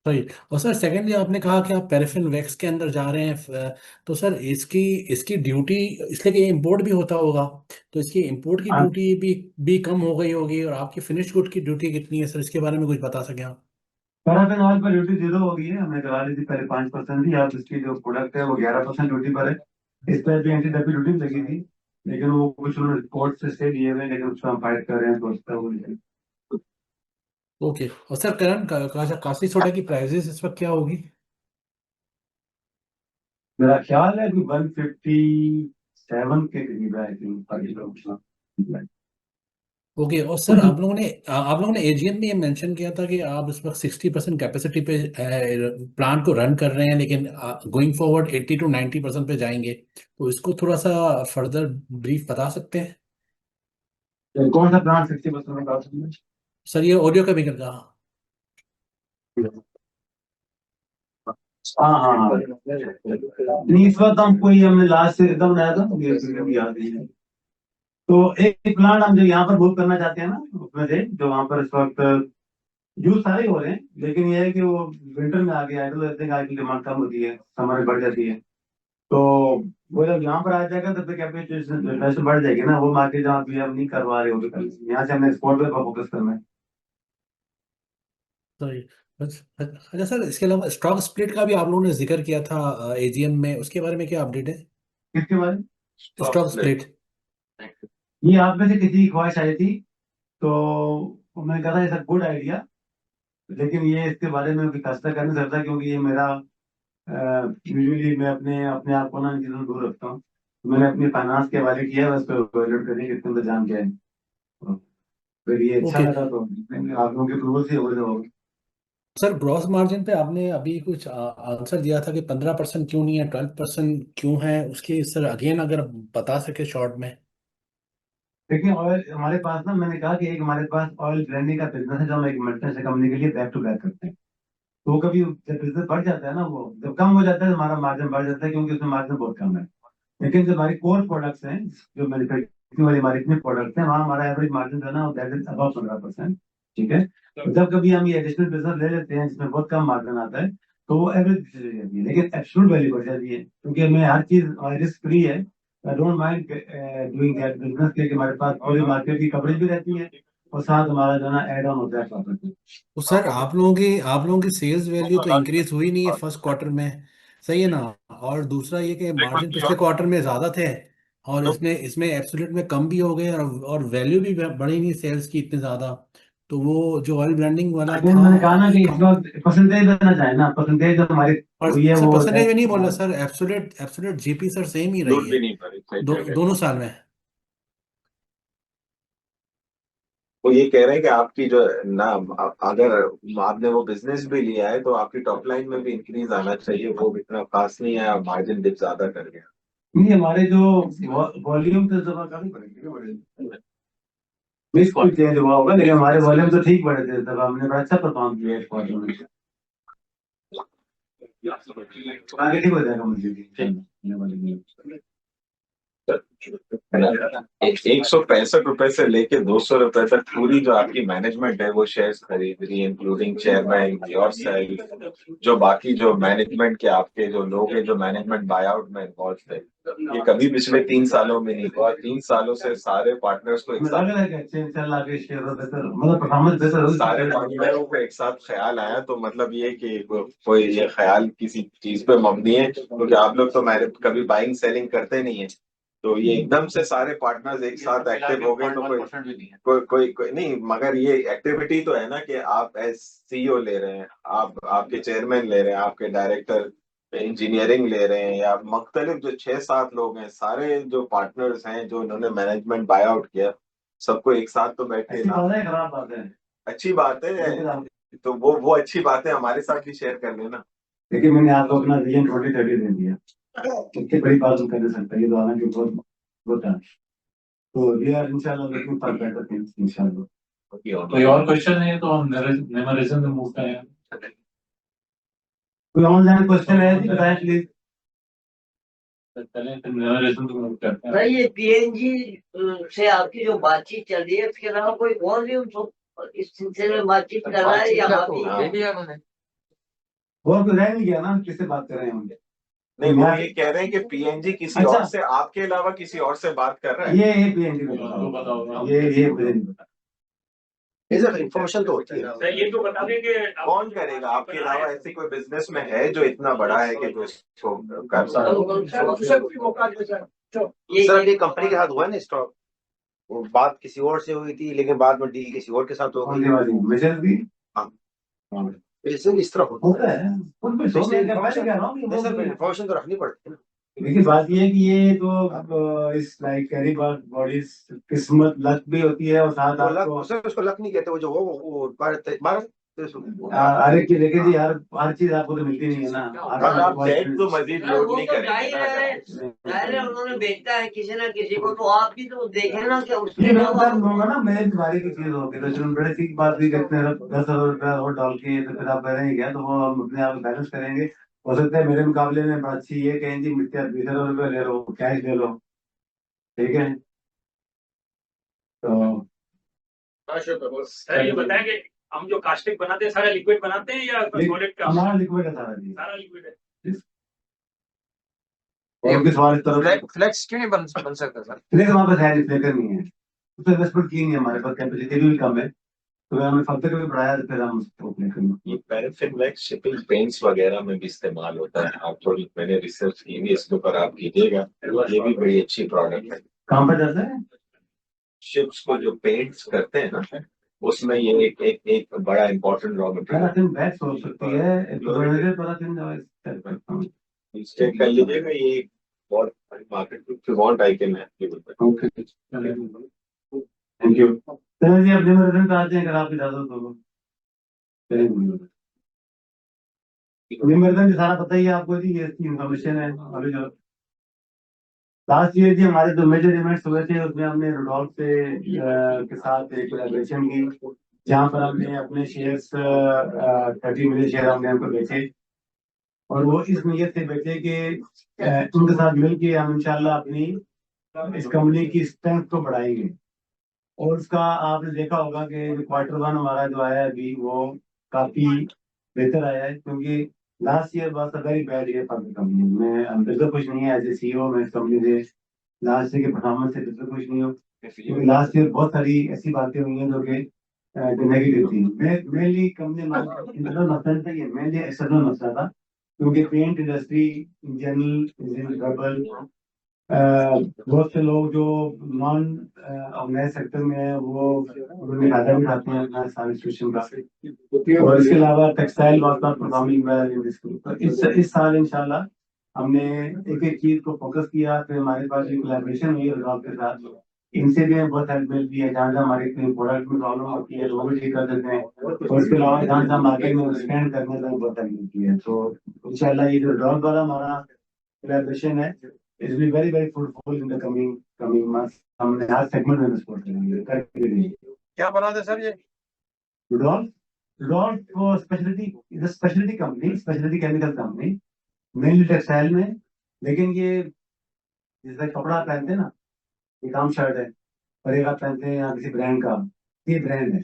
सही। और सर सेकेंडली आपने कहा कि आप पैराफिन वैक्स के अंदर जा रहे हैं, तो सर इसकी इसकी ड्यूटी, इसलिए कि इंपोर्ट भी होता होगा, तो इसकी इंपोर्ट की हाँ, ड्यूटी भी कम हो गई होगी, और आपकी फिनिश गुड की ड्यूटी कितनी है सर? इसके बारे में कुछ बता सकें आप? पैराफिन ऑयल पर ड्यूटी 0 हो गई है, हमने करा ली थी पहले 5% थी, अब इसकी जो प्रोडक्ट है वो 11% ड्यूटी पर है। इस पर भी एंटी डब्ल्यू ड्यूटी लगी थी, लेकिन वो कुछ उन्होंने कोर्ट से स्टे दिए हुए हैं, लेकिन उसको हम फाइट कर रहे हैं, तो उसका वो ओके। और सर करंट कास्टिक सोडा की प्राइसेस इस वक्त क्या होगी? मेरा ख्याल है कि 157 के करीब है, आई थिंक, पर किलो। ओके। और सर आप लोगों ने एजीएम में ये मेंशन किया था कि आप इस वक्त 60% कैपेसिटी पे प्लांट को रन कर रहे हैं, लेकिन गोइंग फॉरवर्ड 80 to 90% पे जाएंगे। तो इसको थोड़ा सा फर्दर ब्रीफ बता सकते हैं? कौन सा प्लांट 60% में कास्ट में? सर ये ऑडियो केमिकल का। हाँ हाँ हाँ, नहीं इस वक्त हम कोई, हमने लास्ट से एकदम नया था, मुझे फिगर भी याद नहीं है। तो एक प्लांट हम जो यहाँ पर बुक करना चाहते हैं ना, उसमें से जो वहाँ पर इस वक्त यूज सारे हो रहे हैं, लेकिन ये है कि वो विंटर में आ गया है, तो ऐसे गाय की डिमांड कम होती है, समर में बढ़ जाती है। तो वो जब यहाँ पर आ जाएगा तब तक कैपेसिटी बढ़ जाएगी ना, वो मार्केट जहाँ भी हम नहीं करवा रहे, वो भी कर लेंगे। यहाँ से हमने एक्सपोर्ट पर फोकस करना है। सॉरी। अच्छा सर, इसके अलावा स्टॉक स्प्लिट का भी आप लोगों ने जिक्र किया था एजीएम में, उसके बारे में क्या अपडेट है? किसके बारे में? Stock stock split. स्प्लिट। ये आप में से किसी की ख्वाहिश आई थी, तो मैंने कहा था इट्स गुड आइडिया, लेकिन ये इसके बारे में अभी फैसला कर नहीं सकता, क्योंकि ये मेरा यूजुअली मैं अपने अपने आप को ना इन चीज़ों से दूर रखता हूँ। तो मैंने अपनी फाइनेंस के हवाले किया है, बस पे वैल्यूएट करने के इसके अंदर जान के है। तो फिर ये अच्छा ओके। लगा, तो आप लोगों के अप्रूवल से हो जाओगे। सर ग्रॉस मार्जिन पे आपने अभी कुछ आंसर दिया था कि 15% क्यों नहीं है, 12% क्यों है, उसकी सर अगेन अगर बता सके शॉर्ट में। देखिए, ऑयल हमारे पास ना, मैंने कहा कि एक हमारे पास ऑयल ब्रांडिंग का बिजनेस है, जो हम एक मल्टीनेशनल कंपनी के लिए बैक टू बैक करते हैं। तो वो कभी जब बिजनेस बढ़ जाता है ना, वो जब कम हो जाता है, तो हमारा मार्जिन बढ़ जाता है, क्योंकि उसमें मार्जिन बहुत कम है। लेकिन जो हमारी कोर प्रोडक्ट्स हैं, जो मैन्युफैक्चरिंग वाली हमारी इतने प्रोडक्ट्स हैं, वहाँ हमारा एवरेज मार्जिन जो है ना, दैट इज अबाउट 15%। ठीक है, तो जब कभी हम ये एडिशनल बिजनेस ले लेते हैं जिसमें बहुत कम मार्जिन आता है, तो वो एवरेज चली जाती है, लेकिन एब्सोल्यूट वैल्यू बढ़ जाती है, क्योंकि हमें हर चीज रिस्क फ्री है। I don't mind doing that business, क्योंकि हमारे पास पूरी मार्केट की कवरेज भी रहती है, और साथ हमारा जो है ना एड ऑन होता है प्रॉफिट। तो सर आप लोगों की सेल्स वैल्यू तो इंक्रीज हुई नहीं है फर्स्ट क्वार्टर में, सही है ना? और दूसरा ये कि मार्जिन पिछले क्वार्टर में ज्यादा थे, और इसमें इसमें एब्सोल्यूट में कम भी हो गए, और वैल्यू भी बढ़ी नहीं सेल्स की इतनी ज्यादा। तो वो जो ऑयल ब्रांडिंग वाला अभी मैंने कहा ना कि इस था वक्त परसेंटेज देना चाहे ना, परसेंटेज तो हमारी और ये सर वो परसेंटेज में नहीं बोल रहा sir, absolute GP sir same ही रही दूध है भी नहीं पड़ी, सही कह रहे हैं। दोनों साल में। वो ये कह रहे हैं कि आपकी जो ना, अगर आपने वो बिजनेस भी लिया है तो आपकी टॉप लाइन में भी इंक्रीज आना चाहिए, वो इतना खास नहीं है, मार्जिन डिप ज्यादा कर गया। नहीं, हमारे जो वॉल्यूम तो जमा काफी बढ़ेंगे, मिस कोई चेंज हुआ होगा, लेकिन हमारे वॉल्यूम तो ठीक बढ़े थे, तब हमने बड़ा अच्छा परफॉर्म किया इस क्वार्टर में। आगे ठीक हो जाएगा मुझे। 165 रुपए से लेके 200 रुपए तक पूरी जो आपकी मैनेजमेंट है वो शेयर्स खरीद रही है, इंक्लूडिंग चेयरमैन, योर सेल्फ, जो बाकी जो मैनेजमेंट के आपके जो लोग हैं जो मैनेजमेंट बाय आउट में इन्वॉल्व थे। ये कभी पिछले 3 सालों में नहीं हुआ। 3 सालों से सारे पार्टनर्स को एक साथ, सारे पार्टनरों को एक साथ ख्याल आया, तो मतलब ये कि कोई ये ख्याल किसी चीज पे मबनी है, क्योंकि आप लोग तो कभी बाइंग सेलिंग करते नहीं है, तो ये एकदम से सारे पार्टनर्स एक साथ एक्टिव हो गए, तो कोई नहीं, मगर ये एक्टिविटी तो है ना कि आप एज सीईओ ले रहे हैं, आप आपके चेयरमैन ले रहे हैं, आपके डायरेक्टर इंजीनियरिंग ले रहे हैं, या मुख्तलिफ जो 6-7 लोग हैं, सारे जो पार्टनर्स हैं जो उन्होंने मैनेजमेंट बाय आउट किया, सबको एक साथ तो बैठे ना। खराब बात है, अच्छी बात है, तो वो अच्छी बात है, हमारे साथ भी शेयर कर लेना। देखिए मैंने आपको अपना विजन 2030 दे दिया, इतनी बड़ी बात हम कर नहीं सकते, ये तो हालांकि बहुत बहुत है, तो वी आर इंशाल्लाह लुकिंग फॉर बेटर थिंग्स इंशाल्लाह। कोई और क्वेश्चन है तो हम मेमोरिज्म में मूव करें। कोई ऑनलाइन क्वेश्चन है तो बताएं प्लीज। चलें फिर मेमोरिज्म में मूव करते हैं। भाई ये पीएनजी से आपकी जो बातचीत चल रही है, इसके अलावा कोई और भी इस सिलसिले में बातचीत कर रहा है या अभी? वो तो रह नहीं गया ना, किससे बात कर रहे हैं हम? नहीं, वो ये कह रहे हैं कि पीएनजी किसी और से, आपके अलावा किसी और से बात कर रहा है। ये पीएनजी बताओ ये इन्फॉर्मेशन तो होती है, ये तो बता दें कि कौन करेगा आपके अलावा, ऐसी कोई बिजनेस में है जो इतना बड़ा है कि जो इसको कर सर अभी कंपनी के साथ हुआ है ना स्टॉक, वो बात किसी और से हुई थी, लेकिन बाद में डील किसी और के साथ हो गई। इस तरह होता है, इन्फॉर्मेशन तो रखनी पड़ती है ना। देखिए बात ये है कि ये तो इस लाइक कैरी बॉडीज किस्मत लक भी होती है, और साथ आपको उसको लक नहीं कहते, वो जो वो अरे कि देखिए जी हर चीज आपको तो मिलती नहीं है ना, आप डेट तो मजीद लोड वो नहीं तो जाहिर है उन्होंने बेचता है किसी ना किसी को, तो आप भी तो देखें ना कि उसके अलावा होगा ना, मेरे बीमारी की चीज होगी तो चलो बड़े ठीक बात भी करते हैं, 10,000 रुपया और डाल के तो फिर आप करेंगे क्या, तो वो हम अपने आप बैलेंस करेंगे। हो सकता है मेरे मुकाबले में बात अच्छी ये कहें जी मिथ्या 20,000 रुपया ले लो, कैश ले लो, ठीक है। तो सर ये बताएं कि हम जो कास्टिक बनाते हैं सारा लिक्विड बनाते हैं या सॉलिड का? हमारा लिक्विड है सारा जी, सारा लिक्विड है। और किस वाले तरफ फ्लेक्स क्यों नहीं बन सकता सर? लेकिन हमारे पास है फ्लेकर नहीं है, तो इन्वेस्टमेंट की नहीं है, हमारे पास कैपेसिटी भी कम है, तो अगर हमने फर्दर भी बढ़ाया तो फिर हम उसको फ्लेकर में। ये पैराफिन वैक्स शिपिंग पेंट्स वगैरह में भी इस्तेमाल होता है। आप थोड़ी, मैंने रिसर्च की भी इसके ऊपर, आप कीजिएगा, ये भी बड़ी अच्छी प्रोडक्ट है। कहाँ पर जाता है? शिप्स को जो पेंट्स करते हैं ना, उसमें ये एक बड़ा important raw material paraffin wax हो सकती है, पैराफिन चेक कर लीजिएगा, ये बहुत market want I can okay thank you. चलिए जी अपने में रिजल्ट आते हैं, अगर आप इजाजत हो निमरदन सारा पता ही है आपको जी, ये इसकी इन्फॉर्मेशन है। अभी जो लास्ट ईयर जी हमारे जो मेजर इवेंट्स हुए थे उसमें हमने रोडोल्फ से के साथ एक कोलैबोरेशन की, जहाँ पर हमने अपने शेयर्स 30 मिलियन शेयर हमने उनको बेचे, और वो इस नीयत से बेचे कि उनके साथ मिलके हम इंशाल्लाह अपनी इस कंपनी की स्ट्रेंथ को बढ़ाएंगे। और उसका आपने देखा होगा कि जो Q1 हमारा जो आया है अभी वो काफी बेहतर आया है, क्योंकि last year was a very bad year for the company. मैं बिल्कुल खुश नहीं है एज ए सीईओ, मैं इस कंपनी से लास्ट ईयर के परफॉर्मेंस से बिल्कुल खुश नहीं हूँ, क्योंकि लास्ट ईयर बहुत सारी ऐसी बातें हुई हैं जो कि नेगेटिव थी। मेनली कंपनी इंटरनल मसला था, ये मेनली एक्सटर्नल मसला था, क्योंकि paint industry in general is in trouble, बहुत से लोग जो नॉन ऑर्गेनाइज सेक्टर में है वो उन्होंने फायदा भी उठाते हैं अपना सारी सिचुएशन का। और इसके अलावा textile was not performing well in this. तो इस साल इंशाल्लाह हमने एक एक चीज को फोकस किया। फिर हमारे पास जो कोलैबोरेशन हुई रिजॉल्व के साथ, इनसे भी बहुत हेल्प मिलती है। जहाँ जहाँ हमारी प्रोडक्ट में प्रॉब्लम होती है वो भी ठीक कर देते हैं। और इसके अलावा जहाँ जहाँ मार्केट में स्पेंड करने में बहुत हेल्प मिलती है। तो इंशाल्लाह ये जो ड्रॉप वाला हमारा कोलैबोरेशन है, it will very very fruitful in the coming months. हमने हर सेगमेंट में सपोर्ट करेंगे करके। क्या बना दे सर ये? Rudolf speciality is a speciality company, speciality chemical company, mainly textile में। लेकिन ये जैसे कपड़ा पहनते हैं ना, ये काम शर्ट है, और एक आप पहनते हैं या किसी ब्रांड का, ये ब्रांड है,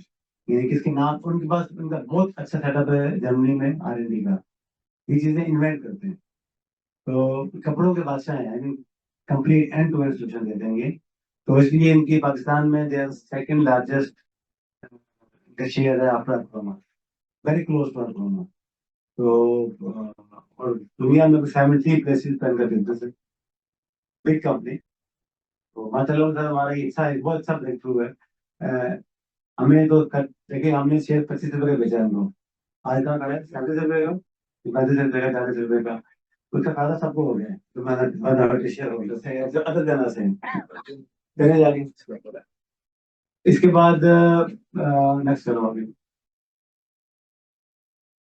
ये किसके नाम, उनके पास उनका बहुत अच्छा सेटअप है जर्मनी में R&D का। ये चीजें इन्वेंट करते हैं, तो कपड़ों के बादशाह हैं, यानी complete end to end solution दे देंगे। तो इसलिए इनकी पाकिस्तान में देयर सेकंड लार्जेस्ट शेयर है after Archroma, very close to Archroma. तो और दुनिया में 70 प्लेसेस पर इनका बिजनेस है, बिग कंपनी। तो माशाल्लाह सर हमारा ये अच्छा है, बहुत अच्छा ब्रेक थ्रू है। हमें तो देखिए हमने शेयर 25 रुपये का बेचा हमको, आज का खड़ा है 37 रुपये का, 35 रुपये का, 40 रुपये का। उसका फायदा सबको हो गया है। तो मैंने शेयर हो गया अदर देना से देने जा रही है। इसके बाद नेक्स्ट करो अभी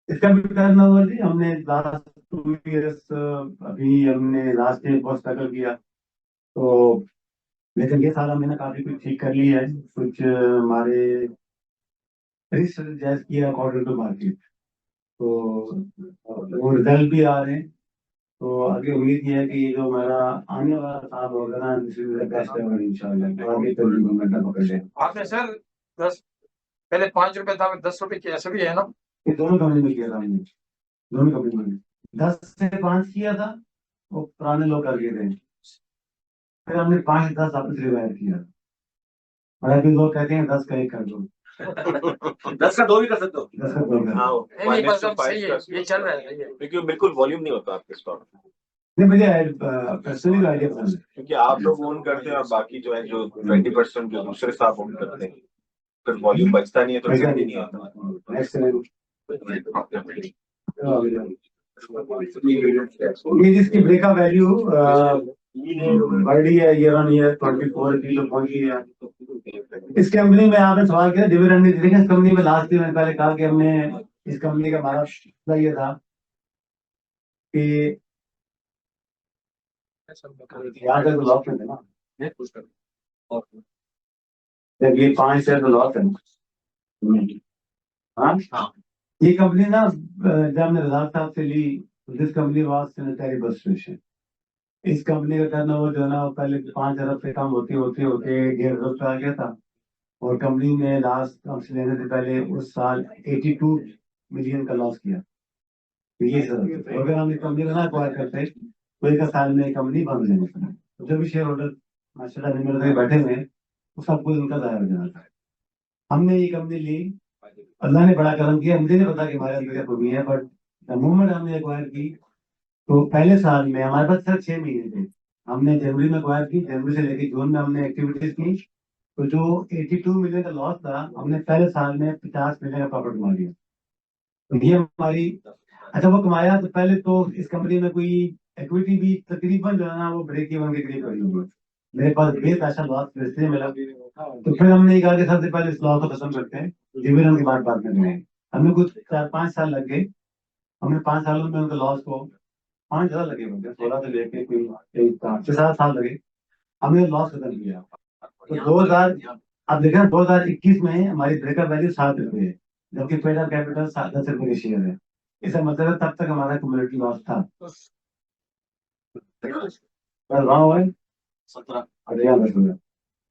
इसका भी टर्न ओवर जी हमने लास्ट 2 इयर्स अभी हमने लास्ट ईयर बहुत स्ट्रगल किया। तो लेकिन ये साल हमने काफी कुछ ठीक कर लिया है, कुछ हमारे रिस्क जायज किया अकॉर्डिंग टू मार्केट। तो वो रिजल्ट भी आ रहे हैं। तो आगे उम्मीद ये है कि ये जो हमारा आने वाला साल होगा ना, this is the best ever इंशाल्लाह। तो आगे तो मोमेंटम पकड़ ले। आपने सर 10 पहले 5 रुपए था, 10 रुपए की ऐसे भी है ना? ये दोनों कंपनी में किया था हमने, दोनों कंपनी में 10 से 5 किया था, वो पुराने लोग कर गए थे। फिर हमने 5 10 वापस रिवाइव किया, और अभी लोग कहते हैं 10 का 1 कर दो। 10 का 2 भी कर सकते हो। 10 का 2 कर हाँ, दो। नहीं बस अब सही है, ये चल रहा है क्योंकि बिल्कुल वॉल्यूम नहीं होता आपके स्टॉक में। नहीं मुझे पर्सनली आइडिया पसंद है। क्योंकि आप लोग ओन करते हैं और बाकी जो है जो 20% जो दूसरे स्टाफ ओन करते हैं, फिर वॉल्यूम बचता नहीं है तो ट्रेड नहीं होता। नेक्स्ट ये जिसकी ब्रेकअप वैल्यू बढ़ रही है ईयर ऑन ईयर 24 किलो पहुंच गई है। इस कंपनी में आपने सवाल किया डिविडेंड नहीं देखें। इस कंपनी में लास्ट ईयर मैंने पहले कहा कि हमने इस कंपनी का हमारा ये था कि यार तो लॉस में थे ना, जब ये 5 शेयर तो लॉस है। हाँ ये कंपनी ना जब हमने रजाक साहब से ली, this company was in a terrible situation. इस कंपनी का टर्नओवर जो है ना, वो पहले 5 अरब से कम होते होते होते 1.5 अरब पे आ गया था। और कंपनी ने लास्ट हमसे लेने से पहले उस साल 82 मिलियन का लॉस किया। तो ये सब अगर हम इस कंपनी को ना एक्वायर करते तो एक साल में कंपनी बंद लेने था। तो जो भी शेयर होल्डर माशाल्लाह मेरे बैठे हुए हैं, वो सब कुछ उनका जाया हो जाना था। हमने ये कंपनी ली, अल्लाह ने बड़ा करम किया। मुझे नहीं पता कि हमारे अंदर क्या खूबी है, बट द मोमेंट हमने एक्वायर की तो पहले साल में हमारे पास सिर्फ 6 महीने थे। हमने जनवरी में एक्वायर की, जनवरी से लेकर जून में हमने एक्टिविटीज की। तो जो 82 मिलियन का लॉस था, हमने पहले साल में 50 मिलियन का प्रॉफिट कमा लिया। तो ये हमारी अच्छा वो कमाया। तो पहले तो इस कंपनी में कोई इक्विटी भी तकरीबन जो है ना वो ब्रेक इवन के करीब करी हुई। मेरे पास बेतहाशा लॉस इसलिए मिला। तो फिर हमने ये कहा कि सबसे पहले इस लॉस को खत्म करते हैं, डिविडेंड की बात करते हैं। हमें कुछ 4-5 साल लग गए। हमने 5 सालों में उनके लॉस को 5 ज्यादा लगे, मुझे 16 से लेके कोई 6-7 साल लगे, हमने लॉस खत्म किया। तो 2000 अब देखें 2021 में हमारी ब्रेकअप वैल्यू 7 रुपये है, जबकि पेड अप कैपिटल 10 रुपये की शेयर है। इसका मतलब है तब तक हमारा कम्युनिटी लॉस था 17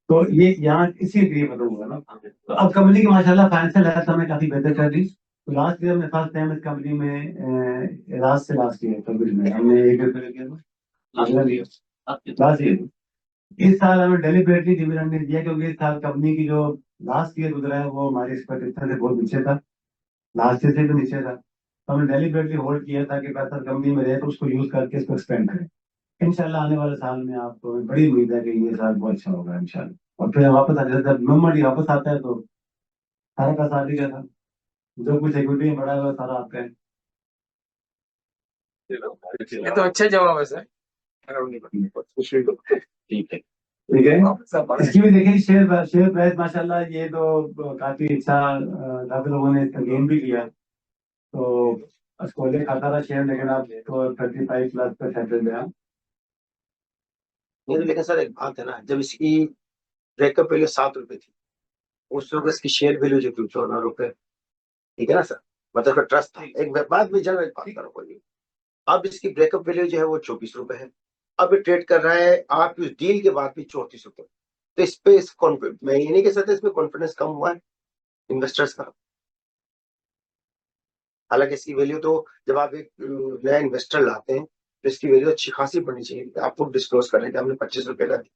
तो ये यहाँ इसी करीब खत्म हुआ ना। तो अब कंपनी की माशाल्लाह फाइनेंशियल हेल्थ हमें काफी बेहतर कर दी। तो लास्ट ईयर में फर्स्ट टाइम इस कंपनी में लास्ट ईयर कंपनी में हमने 1 रुपये किया था लास्ट ईयर। इस साल हमें डेलिबरेटली डिविडेंड नहीं दिया, क्योंकि इस साल कंपनी की जो लास्ट ईयर गुजरा है वो हमारे एक्सपेक्टेशन से बहुत नीचे था, लास्ट ईयर से भी नीचे था। तो हमने डेलिबरेटली होल्ड किया था कि पैसा कंपनी में रहे तो उसको यूज करके इसको एक्सपेंड करें। इंशाल्लाह आने वाले साल में आपको बड़ी उम्मीद है कि ये साल बहुत अच्छा होगा इंशाल्लाह। और फिर वापस आ जाए, जब मोमेंट वापस आता है तो सारा का साथ ही था, जो कुछ इक्विटी में बढ़ा हुआ सारा आपका है। ये तो अच्छे जवाब है सर। ठीक है। ठीक है, इसकी भी देखिए शेयर प्राइस माशाल्लाह ये तो काफी अच्छा, काफी लोगों ने गेन भी किया। तो अस्कोले खाता था शेयर, लेकिन आप तो 35 प्लस पे सेटल गया। नहीं तो लेकिन सर एक बात है ना, जब इसकी ब्रेकअप वैल्यू 7 रुपए थी उस वक्त इसकी शेयर वैल्यू जो थी 14 रुपए, ठीक है ना सर, मतलब उसका ट्रस्ट था। एक बात भी जनरल बात करो कोई, अब इसकी ब्रेकअप वैल्यू जो है वो 24 रुपए है, अब ये ट्रेड कर रहा है आप उस डील के बाद भी 34 रुपए। तो इस पे मैं ये नहीं कह सकता इसमें कॉन्फिडेंस कम हुआ है इन्वेस्टर्स का। हालांकि इसकी वैल्यू तो जब आप एक नया इन्वेस्टर लाते हैं तो इसकी वैल्यू अच्छी खासी बढ़नी चाहिए। आपको डिस्क्लोज करने के हमने 25 रुपए का दिया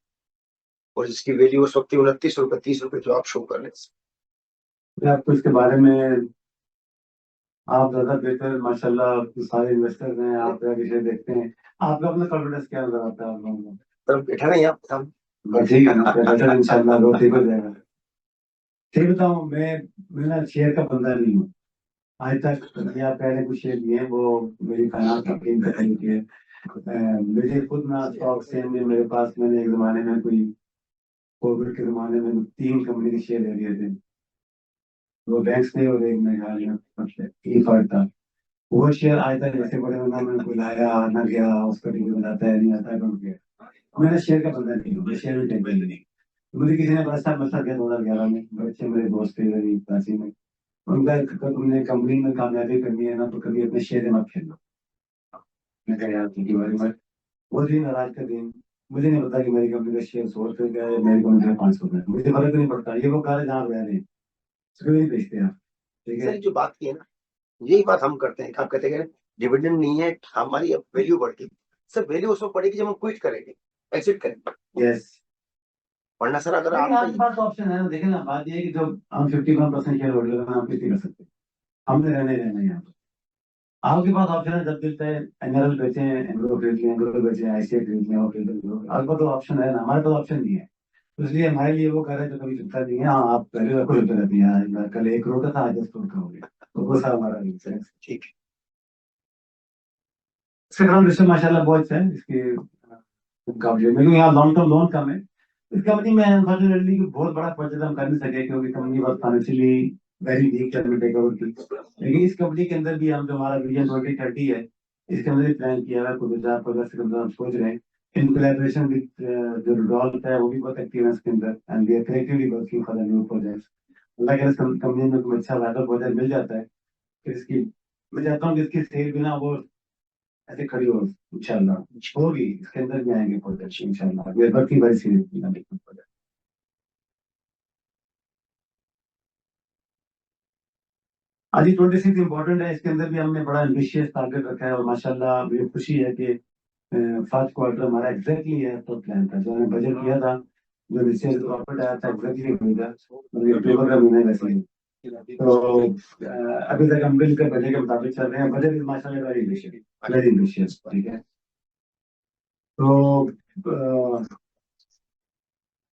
और इसकी वैल्यू उस वक्त 29 रुपए 30 रुपए जो आप शो कर रहे हैं। आपको इसके बारे में आप ज्यादा बेहतर माशाल्लाह सारे इन्वेस्टर्स हैं, आप शेयर देखते हैं, आपका अपना कॉन्फिडेंस क्या नजर आता है आप लोगों को? तब बैठा नहीं आप ठीक है ना, बेहतर इंशाल्लाह वो ठीक हो जाएगा। ठीक बताऊं, मैं ना शेयर का बंदा नहीं हूँ आज तक। या पहले कुछ शेयर लिए वो मेरी फाइनेंस कंपनी में खरीदी है। मुझे खुद ना स्टॉक से मेरे पास, मैंने एक जमाने में कोई कोविड के जमाने में 3 कंपनी के शेयर ले लिए थे, वो बैंक्स थे और एक मेघालय ई फर्क था। वो शेयर आज तक ऐसे बड़े होना मैंने बुलाया ना गया, उसका टीवी बनाता है नहीं आता है बन गया। मैंने शेयर का बंदा नहीं हूँ, मैं शेयर में टेंशन नहीं। मुझे किसी ने बड़ा मसला किया 2011 में, बच्चे मेरे दोस्त थे मेरी क्लासी में, उनका तुमने कंपनी में कामयाबी करनी है ना तो कभी अपने शेयर में मत खेलना। मैं कह यार थैंक यू वेरी मच। वो दिन आज का दिन मुझे नहीं पता कि मेरी कंपनी का शेयर 100 रुपये का है, मेरी कंपनी का 500 रुपये, मुझे फर्क नहीं पड़ता। ये वो कार जहाँ रह रहे हैं उसको नहीं बेचते आप, ठीक है। सर जो बात की है ना, यही बात हम करते हैं। आप कहते हैं डिविडेंड नहीं है, हमारी अब वैल्यू बढ़ती। सर वैल्यू उसमें पड़ेगी जब हम क्विट करेंगे, एग्जिट करेंगे। यस, वरना सर अगर आपके पास ऑप्शन है ना, देखें ना, बात ये है कि जब हम 51% शेयर होल्डर हैं, हम कुछ नहीं कर सकते, हमने रहना यहाँ पर। आपके पास ऑप्शन है, जब दिलता है एनआरएल बेचे, एंग्रो खरीद लें, एंग्रो बेचे, आईसीआई खरीद लें और खरीद लो। आपके पास तो ऑप्शन है ना, हमारे पास ऑप्शन नहीं है। तो इसलिए हमारे लिए वो कर है जो कभी चलता नहीं है। हाँ, आप पहले रखो चलते रहती है, कल 1 करोड़ का था आज 10 करोड़ का हो गया, तो वो सा हमारा ठीक है। इसका काम रिश्ते माशाल्लाह बहुत अच्छा है इसके मुकाबले में। यहाँ लॉन्ग टर्म लोन कम है इस कंपनी में, अनफॉर्चुनेटली बहुत बड़ा प्रोजेक्ट हम कर नहीं सके क्योंकि कंपनी बहुत फाइनेंशियली वेरी वीक है टेक ओवर की। लेकिन इस कंपनी के अंदर भी हम जो हमारा विजन 2030 है, इसके अंदर भी प्लान किया है कुछ 2000 प्रोजेक्ट के अंदर हम सोच रहे हैं इन कोलैबोरेशन विद जो रुडोल्फ है वो भी बहुत एक्टिव है इसके अंदर, and we are collectively working for the new projects. अल्लाह के कंपनी में कोई अच्छा वायरल प्रोजेक्ट मिल जाता है फिर इसकी, मैं चाहता हूँ कि इसकी सेल भी ना वो ऐसे खड़ी हो इंशाल्लाह होगी, इसके अंदर भी आएंगे प्रोजेक्ट इंशाल्लाह। We are working very seriously on this project. आज 26 इंपॉर्टेंट है, इसके अंदर भी हमने बड़ा एम्बिशियस टारगेट रखा है और माशाल्लाह मुझे खुशी है कि फर्स्ट क्वार्टर हमारा एग्जैक्टली है तो प्लान था जो हमने बजट किया था, जो रिसेल प्रॉफिट आया था एग्जैक्टली वही था, मतलब अक्टूबर का महीना वैसे ही। तो अभी तक हम बिल के बजट के मुताबिक चल रहे हैं, बजट माशाल्लाह वेरी एम्बिशियस, ठीक है। तो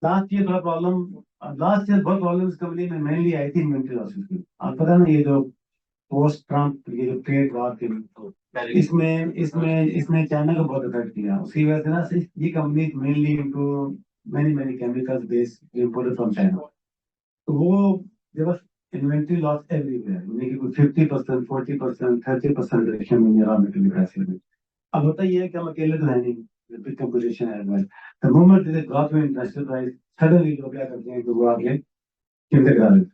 लास्ट ईयर थोड़ा प्रॉब्लम, लास्ट ईयर बहुत प्रॉब्लम इस कंपनी में मेनली आई थी इन्वेंटरी लॉसेस की। आप पता ना ये जो पोस्ट ट्रम्प ये जो ट्रेड वॉर थी, इसमें इसमें इसने चाइना को बहुत इफेक्ट किया। उसकी वजह से ना ये company mainly into many chemicals based imported from China. तो वो जब इन्वेंटरी लॉस एवरीवेयर, यानी कि 50%, 40%, 30% रिडक्शन में रॉ मटेरियल प्राइसेस में। अब होता ये है कि हम अकेले तो है नहीं, big composition as well. The moment there is a drop in international price, suddenly लोग क्या करते हैं कि वो आगे चिंता करा देते हैं।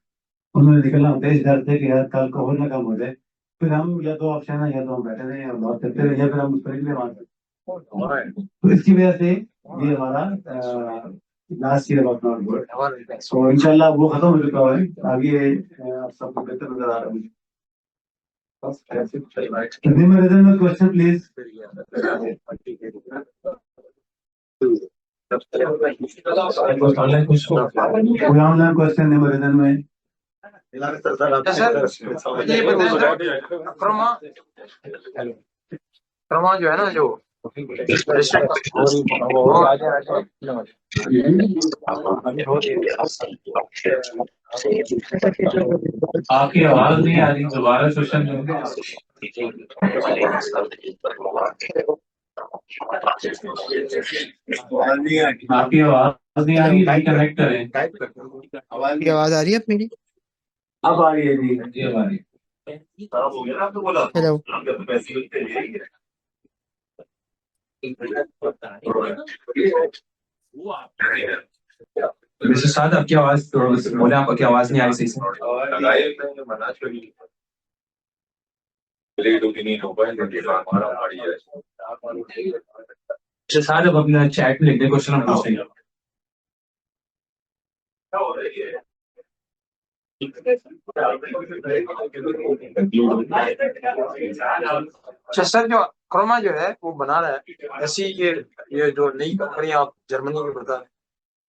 उन्होंने निकलना होता है इस डर से कि यार कल को और ना कम हो जाए, फिर हम या तो ऑप्शन है या तो हम बैठे रहे और लॉस करते रहे या फिर हम उस पर निकले मारते। तो इसकी वजह से ये हमारा last year of not good. So इंशाल्लाह वो खत्म हो चुका है, आगे आप सबको बेहतर नजर आ रहा है। क्वेश्चन प्लीज, ऑनलाइन क्वेश्चन निवेदन में क्रमा जो है ना, जो आपकी आवाज नहीं आ रही, दोबारा क्वेश्चन करेंगे आप। आपकी आवाज नहीं आ रही, रिकनेक्ट करें। की आवाज आ रही है अब मेरी? अब आ रही है जी। जी अब आ रही है। हेलो। मिस्टर साद, आपकी आवाज बोले, आपकी आवाज नहीं आ रही सही से। मिस्टर साद, अब अपना चैट में लिख दे क्वेश्चन, हम पूछ लेंगे। अच्छा सर, जो क्रोमा जो है वो बना रहा है, ऐसी ये जो नई कंपनी आप जर्मनी में बता रहे हैं,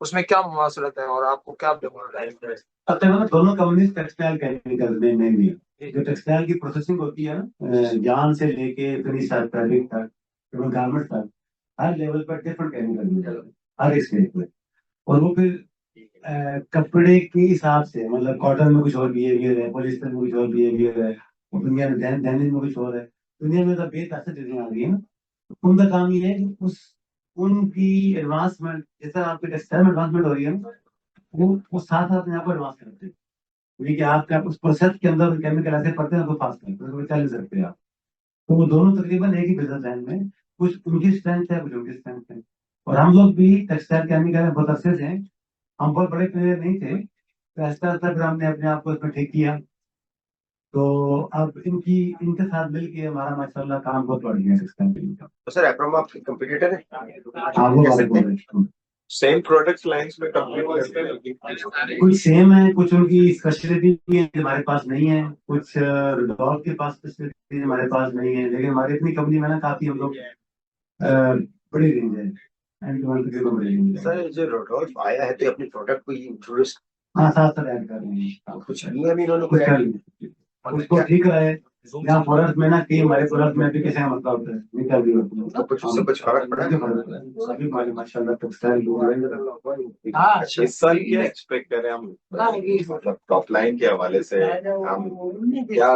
उसमें क्या मुवासलत है और आपको क्या अब तक ना दोनों कंपनी टेक्सटाइल केमिकल में मेनली जो टेक्सटाइल की प्रोसेसिंग होती है ना, जान से लेके फिनिश तक, फैब्रिक तक, गारमेंट तक, हर लेवल पर डिफरेंट केमिकल मिल जाते हैं हर एक स्टेज पे। और वो फिर कपड़े के हिसाब से, मतलब कॉटन में कुछ और बिहेवियर है, पॉलिस्टर में कुछ और बिहेवियर है, दुनिया में डेनिम में कुछ और है। दुनिया में तो बेहद चीजें आ गई है ना, उनका काम ये है कि उस उनकी एडवांसमेंट, जैसा आपकी टेक्सटाइल में एडवांसमेंट हो रही है ना, वो साथ साथ में आपको एडवांस करते हैं। क्योंकि आपका उस प्रोसेस के अंदर केमिकल ऐसे पड़ते हैं तो फास्ट करते हैं, चल नहीं सकते आप। तो वो दोनों तकरीबन एक ही बिजनेस लाइन में, कुछ उनकी स्ट्रेंथ है, कुछ उनकी स्ट्रेंथ है। और हम लोग भी टेक्सटाइल केमिकल में बहुत अच्छे से हैं, हम बहुत बड़े प्लेयर नहीं थे, तो ऐसा ऐसा फिर हमने अपने आप को इसमें ठीक किया। तो अब इनके साथ मिलके हमारा माशाल्लाह काम बहुत बढ़ गया टेक्सटाइल का। तो सर एप्रोमा आपके कंपटीटर है? हाँ, वो बात बोल रहे हैं। सेम प्रोडक्ट लाइंस में कंपीट करते हैं? कुछ सेम है, कुछ उनकी स्पेशलिटी भी है हमारे पास नहीं है, कुछ रिडॉल के पास स्पेशलिटी हमारे पास नहीं है, लेकिन हमारी अपनी कंपनी में ना काफी हम लोग बड़ी रेंज है, बड़ी रेंज है। सर जो रोडोल्फ आया है तो अपने प्रोडक्ट को इंट्रोड्यूस हाँ, साथ साथ ऐड कर रहे हैं, कुछ नहीं है, इन्होंने कुछ कोई कर लिया, उसको ठीक है। यहाँ प्रोडक्ट में ना कि हमारे प्रोडक्ट में भी कैसे मतलब होता है, निकल भी होती है, कुछ उससे कुछ फर्क पड़ा है? सभी हमारे माशाल्लाह टेक्सटाइल इस साल क्या एक्सपेक्ट करें हम, मतलब टॉप लाइन के हवाले से हम क्या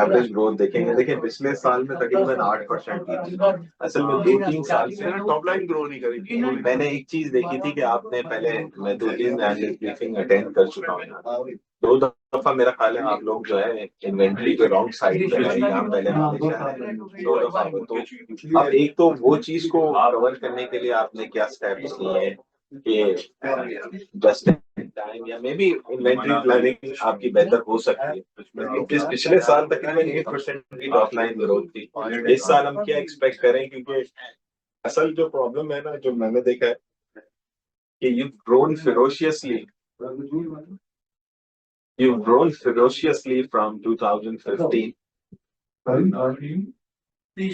एवरेज ग्रोथ देखेंगे? देखिए पिछले साल में तकरीबन 8% की थी, असल में 2-3 साल से टॉप लाइन ग्रो नहीं करी। मैंने एक चीज देखी थी कि आपने पहले, मैं 2-3 एनालिस्ट ब्रीफिंग अटेंड कर चुका हूँ, 2 दफा मेरा ख्याल है आप लोग जो है इन्वेंट्री के रॉन्ग साइड पे है, यहाँ पहले हमेशा है 2 दफा। तो अब एक तो वो चीज को कवर करने के लिए आपने क्या स्टेप्स लिए हैं कि जस्ट टाइम या मे बी इन्वेंट्री प्लानिंग आपकी बेहतर हो सकती है? पिछले साल तकरीबन 8% की टॉप लाइन ग्रोथ थी, इस साल हम क्या एक्सपेक्ट करें? क्योंकि असल जो प्रॉब्लम है ना, जो मैंने देखा है कि you've grown ferociously from 2015.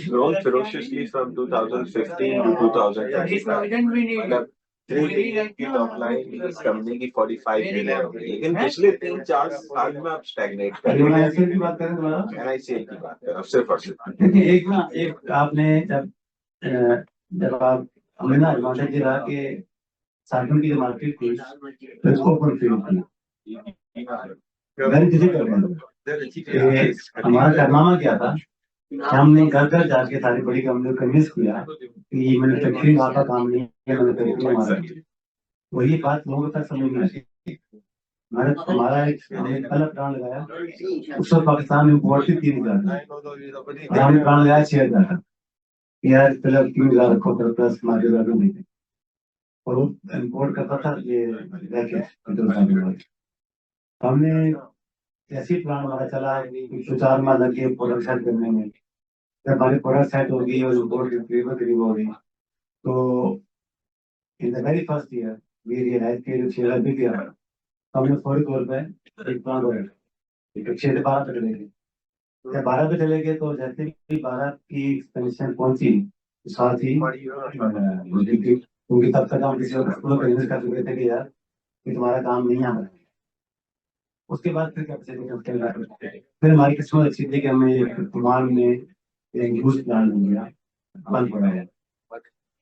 Grown ferociously from 2015 to 2025. 3 की टॉप लाइन इस कंपनी की 45 मिलियन हो गई, लेकिन पिछले 3-4 साल में आप स्टैग्नेट कर रहे हैं। NICL की बात करें दोबारा, NICL की बात करें सिर्फ और सिर्फ। देखिए एक आपने जब आप हमें ना एडवांटेज ये रहा कि साइकिल की जो मार्केट थी तो इसको ओपन फील्ड थी, वेरी डिफिकल्ट। हमारा कारनामा क्या था कि हमने घर घर जाके सारी बड़ी कंपनियों को कन्विंस किया कि ये मैन्युफैक्चरिंग आपका काम नहीं है, मैन्युफैक्चरिंग हमारा है। वही बात लोगों तक समझ में आई। हमारा एक पहला प्लान लगाया, उस वक्त पाकिस्तान में इम्पोर्ट थी 3,000, और हमने प्लान लगाया 6,000। यार पहले 3,000 रखो, प्लस मार्केट वैल्यू नहीं थी, और वो इम्पोर्ट करता था ये रैकेट। हमने ऐसी प्लान हमारा चला, 4 माह लगे प्रोडक्ट सेट करने में। जब हमारी प्रोडक्ट सेट हो गई और इम्पोर्ट की करीब हो गई, तो in the very first year we realise के जो 6,000 बिक गया, हमने फौरी तौर पर एक प्लान बनाया, 6 से 12 पे चले गए। जब 12 पे चले गए तो जैसे ही 12 की एक्सपेंशन पहुंची, साथ ही क्योंकि तब तक हम किसी और कन्विंस कर चुके थे कि यार कि तुम्हारा काम नहीं आ रहा है। उसके बाद फिर फिर हमारी किस्मत अच्छी थी कि हमें कुमार में एक बूस्ट प्लान मिल गया, बंद पड़ा है।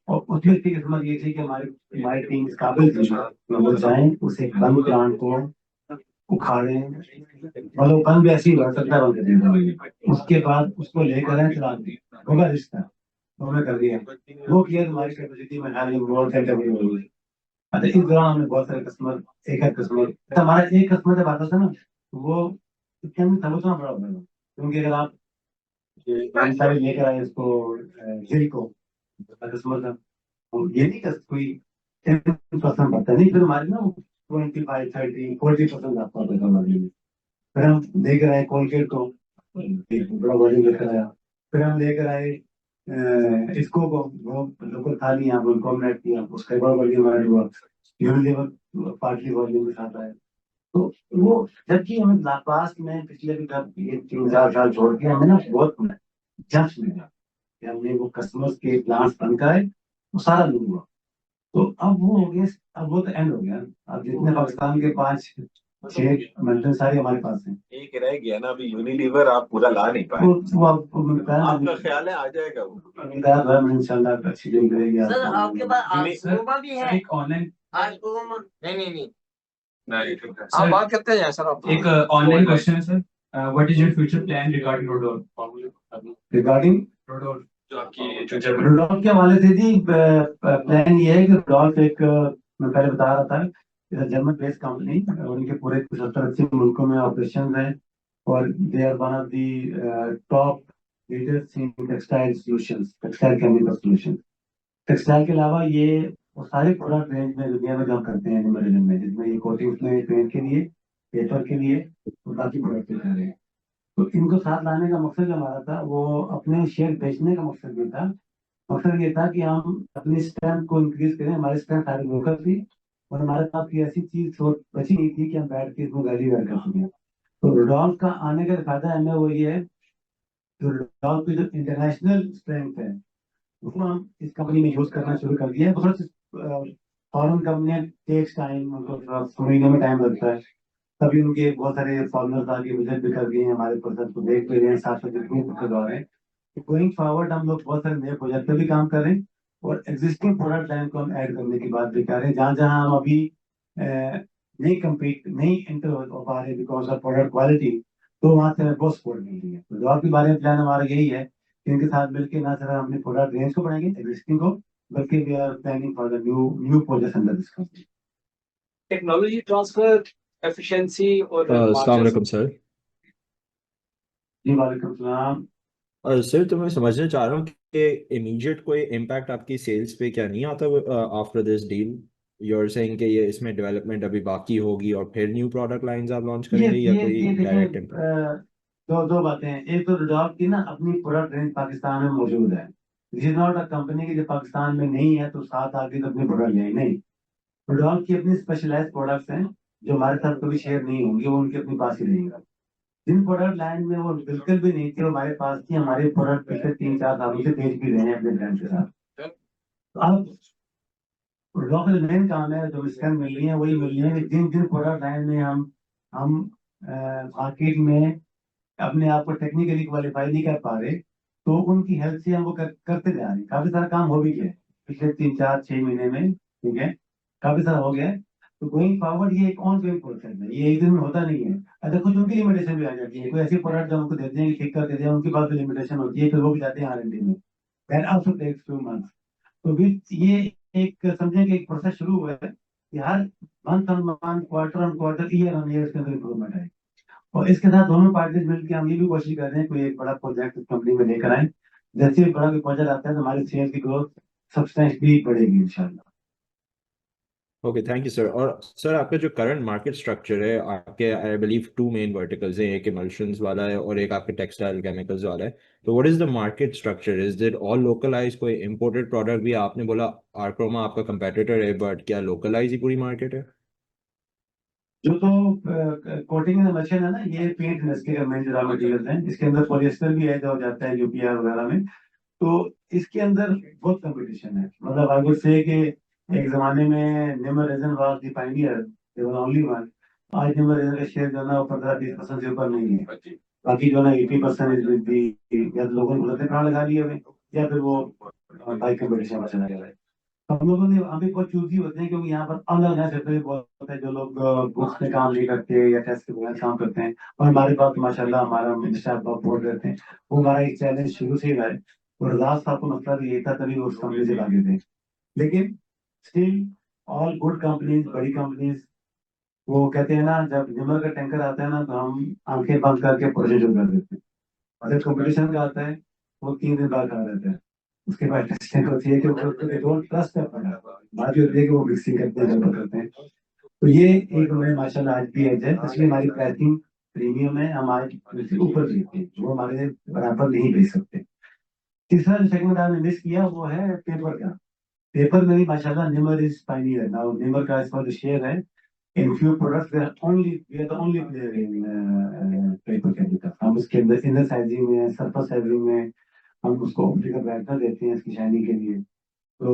और उसमें इसकी किस्मत ये थी कि हमारी टीम इस काबिल थी कि वो जाएं उस एक बंद प्लांट को उखाड़े, मतलब बंद भी ऐसी हो सकता है, उसके बाद उसको लेकर आए चला दी, होगा रिश्ता तो हमने कर दिया। वो किया तुम्हारी कैपेसिटी में खाली बहुत है कभी होगी। अच्छा, इस दौरान हमने बहुत सारे कस्टमर, एक एक कस्टमर, हमारा एक कस्टमर जब आता था ना वो इसके अंदर समझना बड़ा होगा, क्योंकि अगर आप सारे लेकर आए इसको हिल को कस्टमर का, ये नहीं कर कोई 10% बढ़ता नहीं, फिर हमारे ना 25, 30, 40% आपका पैसा लगेगा। फिर हम लेकर आए कोलगेट को, एक बड़ा वॉल्यूम लेकर आया। फिर हम लेकर आए इसको को, वो लोकल था नहीं यहाँ पर, कॉम्बिनेट किया, उसका बड़ा वॉल्यूम ऐड हुआ, यूनिलेवर पार्टली वॉल्यूम के साथ आया। तो वो जबकि हमें लापास्ट में पिछले भी ये 3-4 साल छोड़ के हमें ना बहुत जंच मिला कि हमने वो कस्टमर्स के प्लान्स बनकर आए, वो सारा लूट हुआ। तो अब वो हो गया, अब वो तो एंड हो गया। अब जितने पाकिस्तान के 5-6 मंडल सारे हमारे पास हैं। एक रह गया ना अभी, यूनिलीवर आप पूरा ला नहीं पाए। वो आपका ख्याल है आ जाएगा वो? इंशाल्लाह अच्छी दिन करेगी। सर आपके पास आर्कोमा भी है? एक ऑनलाइन, आर्कोमा नहीं आप बात करते हैं सर। आप एक ऑनलाइन क्वेश्चन है sir, what is your future plan regarding Rudolf? Regarding Rudolf जो आपकी फ्यूचर रुडॉल्फ के हवाले से जी प्लान ये है कि रुडॉल्फ एक मैं पहले बता रहा था जर्मन बेस्ड कंपनी, उनके पूरे 70-80 मुल्कों में ऑपरेशन है और they are one of the top leaders in textile solutions, textile chemical solutions. Textile के अलावा ये वो सारे प्रोडक्ट रेंज में दुनिया में काम करते हैं रीजन में, जिसमें ये कोटिंग्स में पेंट के लिए, पेपर के लिए और बाकी प्रोडक्ट कर रहे हैं। तो इनको साथ लाने का मकसद हमारा था, वो अपने शेयर बेचने का मकसद भी था। मकसद ये था कि हम अपनी स्ट्रेंथ को इंक्रीज करें। हमारी स्ट्रेंथ सारी लोकल थी और हमारे पास कोई ऐसी चीज बची नहीं थी कि हम बैठ के इसमें वैल्यू ऐड कर सकें। तो रुडॉल्फ का आने का फायदा हमें वो ये है, जो रुडॉल्फ की जो इंटरनेशनल स्ट्रेंथ है उसको हम इस कंपनी में यूज करना शुरू कर दिया है। फॉरेन कंपनियां टेक्स टाइम, उनको महीने में टाइम लगता है, तभी उनके बहुत सारे फॉर्मर्स आगे विजिट भी कर दिए हैं, हमारे प्रोसेस को देख भी रहे हैं, साथ साथ इम्प्रूव करवा रहे हैं। गोइंग फॉरवर्ड हम लोग बहुत सारे नए प्रोजेक्ट पे भी काम कर रहे हैं और एग्जिस्टिंग प्रोडक्ट लाइन को हम ऐड करने की बात भी कर रहे हैं। जहाँ जहाँ हम अभी नहीं एंटर हो पा रहे बिकॉज ऑफ प्रोडक्ट क्वालिटी, तो वहाँ से हमें बहुत सपोर्ट मिल रही है। तो जॉब के बारे में प्लान हमारा यही है कि इनके साथ मिलकर ना सिर्फ अपने प्रोडक्ट रेंज को बढ़ाएंगे एग्जिस्टिंग को, बल्कि we are planning for the new project under this company. Technology transfer, efficiency और अस्सलाम वालेकुम सर। जी वालेकुम सलाम। सर तो मैं समझना चाह रहा हूँ कि इमीडिएट कोई इम्पैक्ट आपकी सेल्स पे क्या नहीं आता after this deal? You are saying कि ये इसमें डेवलपमेंट अभी बाकी होगी और फिर न्यू प्रोडक्ट लाइंस आप लॉन्च करेंगे या कोई डायरेक्ट इम्पैक्ट? दो बातें हैं। एक तो रुडॉल्फ की ना अपनी प्रोडक्ट रेंज पाकिस्तान में मौजूद है। This is not a company की जो पाकिस्तान में नहीं है तो साथ आके तो अपनी प्रोडक्ट ले नहीं। रुडॉल्फ की अपनी स्पेशलाइज्ड प्रोडक्ट्स हैं जो हमारे साथ कभी शेयर नहीं होंगी, वो उनके अपने पास ही रहेगा। जिन प्रोडक्ट लाइन में वो बिल्कुल भी नहीं थी वो हमारे पास थी, हमारे प्रोडक्ट पिछले 3-4 सालों से बेच भी रहे हैं अपने ब्रांड के साथ। तो अब लोकल मेन काम है, जो स्ट्रेंथ मिल रही है वही मिल रही है। जिन जिन प्रोडक्ट लाइन में हम मार्केट में अपने आप को टेक्निकली क्वालिफाई नहीं कर पा रहे, तो उनकी हेल्प से हम वो करते जा रहे हैं। काफी सारा काम हो भी गया पिछले 3-4-6 महीने में, ठीक है, काफी सारा हो गया है। तो गोइंग फॉरवर्ड ये एक ऑन गोइंग प्रोसेस है, ये एक दिन में होता नहीं है। अच्छा, कुछ उनकी लिमिटेशन भी आ जाती है। कोई ऐसी प्रोडक्ट जब उनको देते हैं ठीक करके देते हैं, उनकी पास भी लिमिटेशन होती है, फिर वो भी जाते हैं R&D में, that also takes few months. तो भी ये एक समझें कि एक प्रोसेस शुरू हुआ है कि हर month on month, quarter on quarter, year on year इसके अंदर इंप्रूवमेंट है। और इसके साथ दोनों पार्टीज मिलकर हम ये भी कोशिश कर रहे हैं कोई एक बड़ा प्रोजेक्ट इस कंपनी में लेकर आए। जैसे ही बड़ा कोई प्रोजेक्ट आता है तो हमारी सेल्स की ग्रोथ सब्सटेंशियली बढ़ेगी इंशाल्लाह। Okay, thank you sir. और सर आपका जो करंट मार्केट स्ट्रक्चर है, आपके आई बिलीव 2 मेन वर्टिकल्स हैं, एक इमल्शंस वाला है और एक आपके टेक्सटाइल केमिकल्स वाला है। तो what is the market structure? Is it all localise? कोई इंपोर्टेड प्रोडक्ट भी? आपने बोला आर्क्रोमा आपका कंपेटिटर है, बट क्या लोकलाइज ही पूरी मार्केट है? जो तो कोटिंग एंड मशीन है ना, ये पेंट इंडस्ट्री का मेन रॉ मटेरियल है। इसके अंदर पॉलिएस्टर भी है जो जाता है यूपीआर वगैरह में। तो इसके अंदर बहुत कंपटीशन है। मतलब आई वुड से कि एक जमाने में Nimir Resins was the pioneer, they were only one. आज निमर रेजन का शेयर जो है ना वो 15-20% से ऊपर नहीं है। बाकी जो है ना 80% इज विद द, या लोगों ने गलत कहाँ लगा लिए हुए। या फिर वो बाई कंपटीशन में चला गया। हम लोगों ने अभी बहुत चूजी होते हैं क्योंकि यहाँ पर अलग है सेक्टर बहुत होता है जो लोग बुक्स में काम नहीं करते या टेस्ट के बगैर काम करते हैं। और हमारे पास माशाल्लाह हमारा मिनिस्टर बोर्ड रहते हैं, वो हमारा एक चैलेंज शुरू से ही रहा है। और रजाक साहब को मतलब यही था तभी वो उस कंपनी से भागे थे। लेकिन स्टिल ऑल गुड कंपनीज, बड़ी कंपनीज, वो कहते हैं ना जब निमर का टैंकर आता है ना तो हम आंखें बंद करके प्रोजेक्ट शुरू कर देते हैं। और जब कंपटीशन का आता है वो 3 दिन बाद खड़ा रहता है। उसके बाद टेस्टिंग होती है कि वो ट्रस्ट है, बात ये होती है कि वो मिक्सिंग करते हैं जब करते हैं। तो ये एक हमें माशाल्लाह आज भी एज है, इसलिए हमारी प्राइसिंग प्रीमियम है, हम आज उससे ऊपर बेचते हैं, वो हमारे बराबर नहीं बेच सकते। तीसरा जो सेगमेंट आपने मिस किया वो है पेपर का। पेपर में भी माशाल्लाह Nimir is Pioneer now. Nimra का इस पर जो शेयर है in few products we are the only player in paper chemical। हम उसके अंदर इनर साइजिंग में, सरफेस साइजिंग में हम उसको ऑप्टिकल ब्राइटनर देते हैं इसकी शाइनिंग के लिए। तो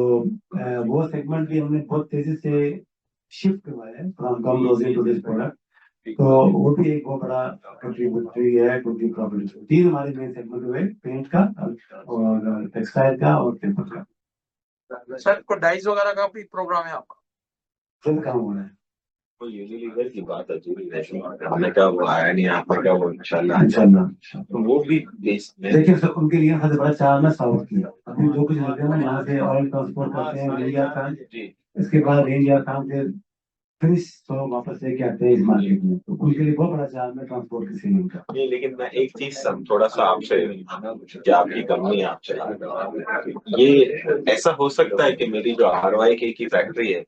वो सेगमेंट भी हमने बहुत तेजी से शिफ्ट करवाया है from gum rosin to this product. तो वो भी एक बहुत बड़ा कंट्रीब्यूटरी है टू दी प्रॉफिट। 3 हमारे मेन सेगमेंट हुए, पेंट का और टेक्सटाइल का और पेपर का। सर को डाइस वगैरह का भी प्रोग्राम है आपका? सब काम हो रहा है। तो यूनिलीवर की बात अधूरी रह गई, हमने कहा वो आया नहीं, आपने कहा वो इंशाल्लाह। तो वो भी बेस में देखिए सर उनके लिए सबसे बड़ा चार्ज है साउथ की। अभी जो कुछ होते हैं ना यहाँ से ऑयल ट्रांसपोर्ट करते हैं इंडिया का, इसके बाद इंडिया का फिर तो वापस लेके आते हैं इस मार्केट में। तो उनके लिए बहुत बड़ा चार्ज है ट्रांसपोर्ट की सेलिंग का। नहीं, लेकिन मैं एक चीज थोड़ा सा आपसे, क्या आपकी कंपनी आपसे, ये ऐसा हो सकता है कि मेरी जो RYK की फैक्ट्री है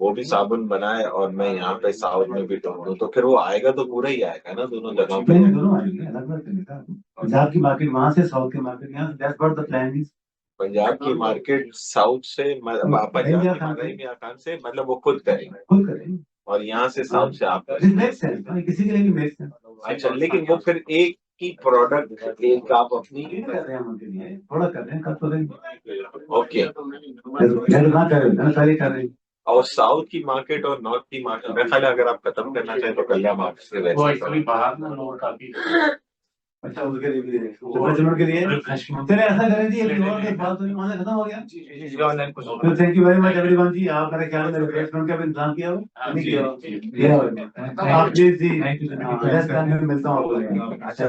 वो भी साबुन बनाए और मैं यहाँ पे साउथ में भी ढूंढूं, तो फिर वो आएगा तो पूरा ही आएगा ना दोनों जगहों पे? दोनों आएंगे, अलग अलग तरीका। पंजाब की मार्केट वहां से, साउथ की मार्केट यहाँ से। That's what the plan is. Punjab की मार्केट साउथ से, पंजाब की खान से, मतलब वो खुद करेंगे और यहाँ से साउथ से आप किसी के लिए भी मेक सेंस। अच्छा, लेकिन वो फिर एक ही प्रोडक्ट एक आप अपनी कर रहे हैं उनके लिए, थोड़ा कर रहे हैं, कब करेंगे। ओके, कर रहे हैं। और साउथ की मार्केट और नॉर्थ की मार्केट मैं ख्याल अगर आप खत्म करना चाहें तो कल हम आपसे वैसे अच्छा उसके लिए भी के लिए चलिए ऐसा करें जी, अभी और बात वहाँ से खत्म हो गया। तो thank you very much everyone ji. आप मेरे ख्याल में रिफ्रेशमेंट का भी इंतजाम किया हो? आप प्लीज जी नेक्स्ट टाइम मिलता हूँ आपको। अच्छा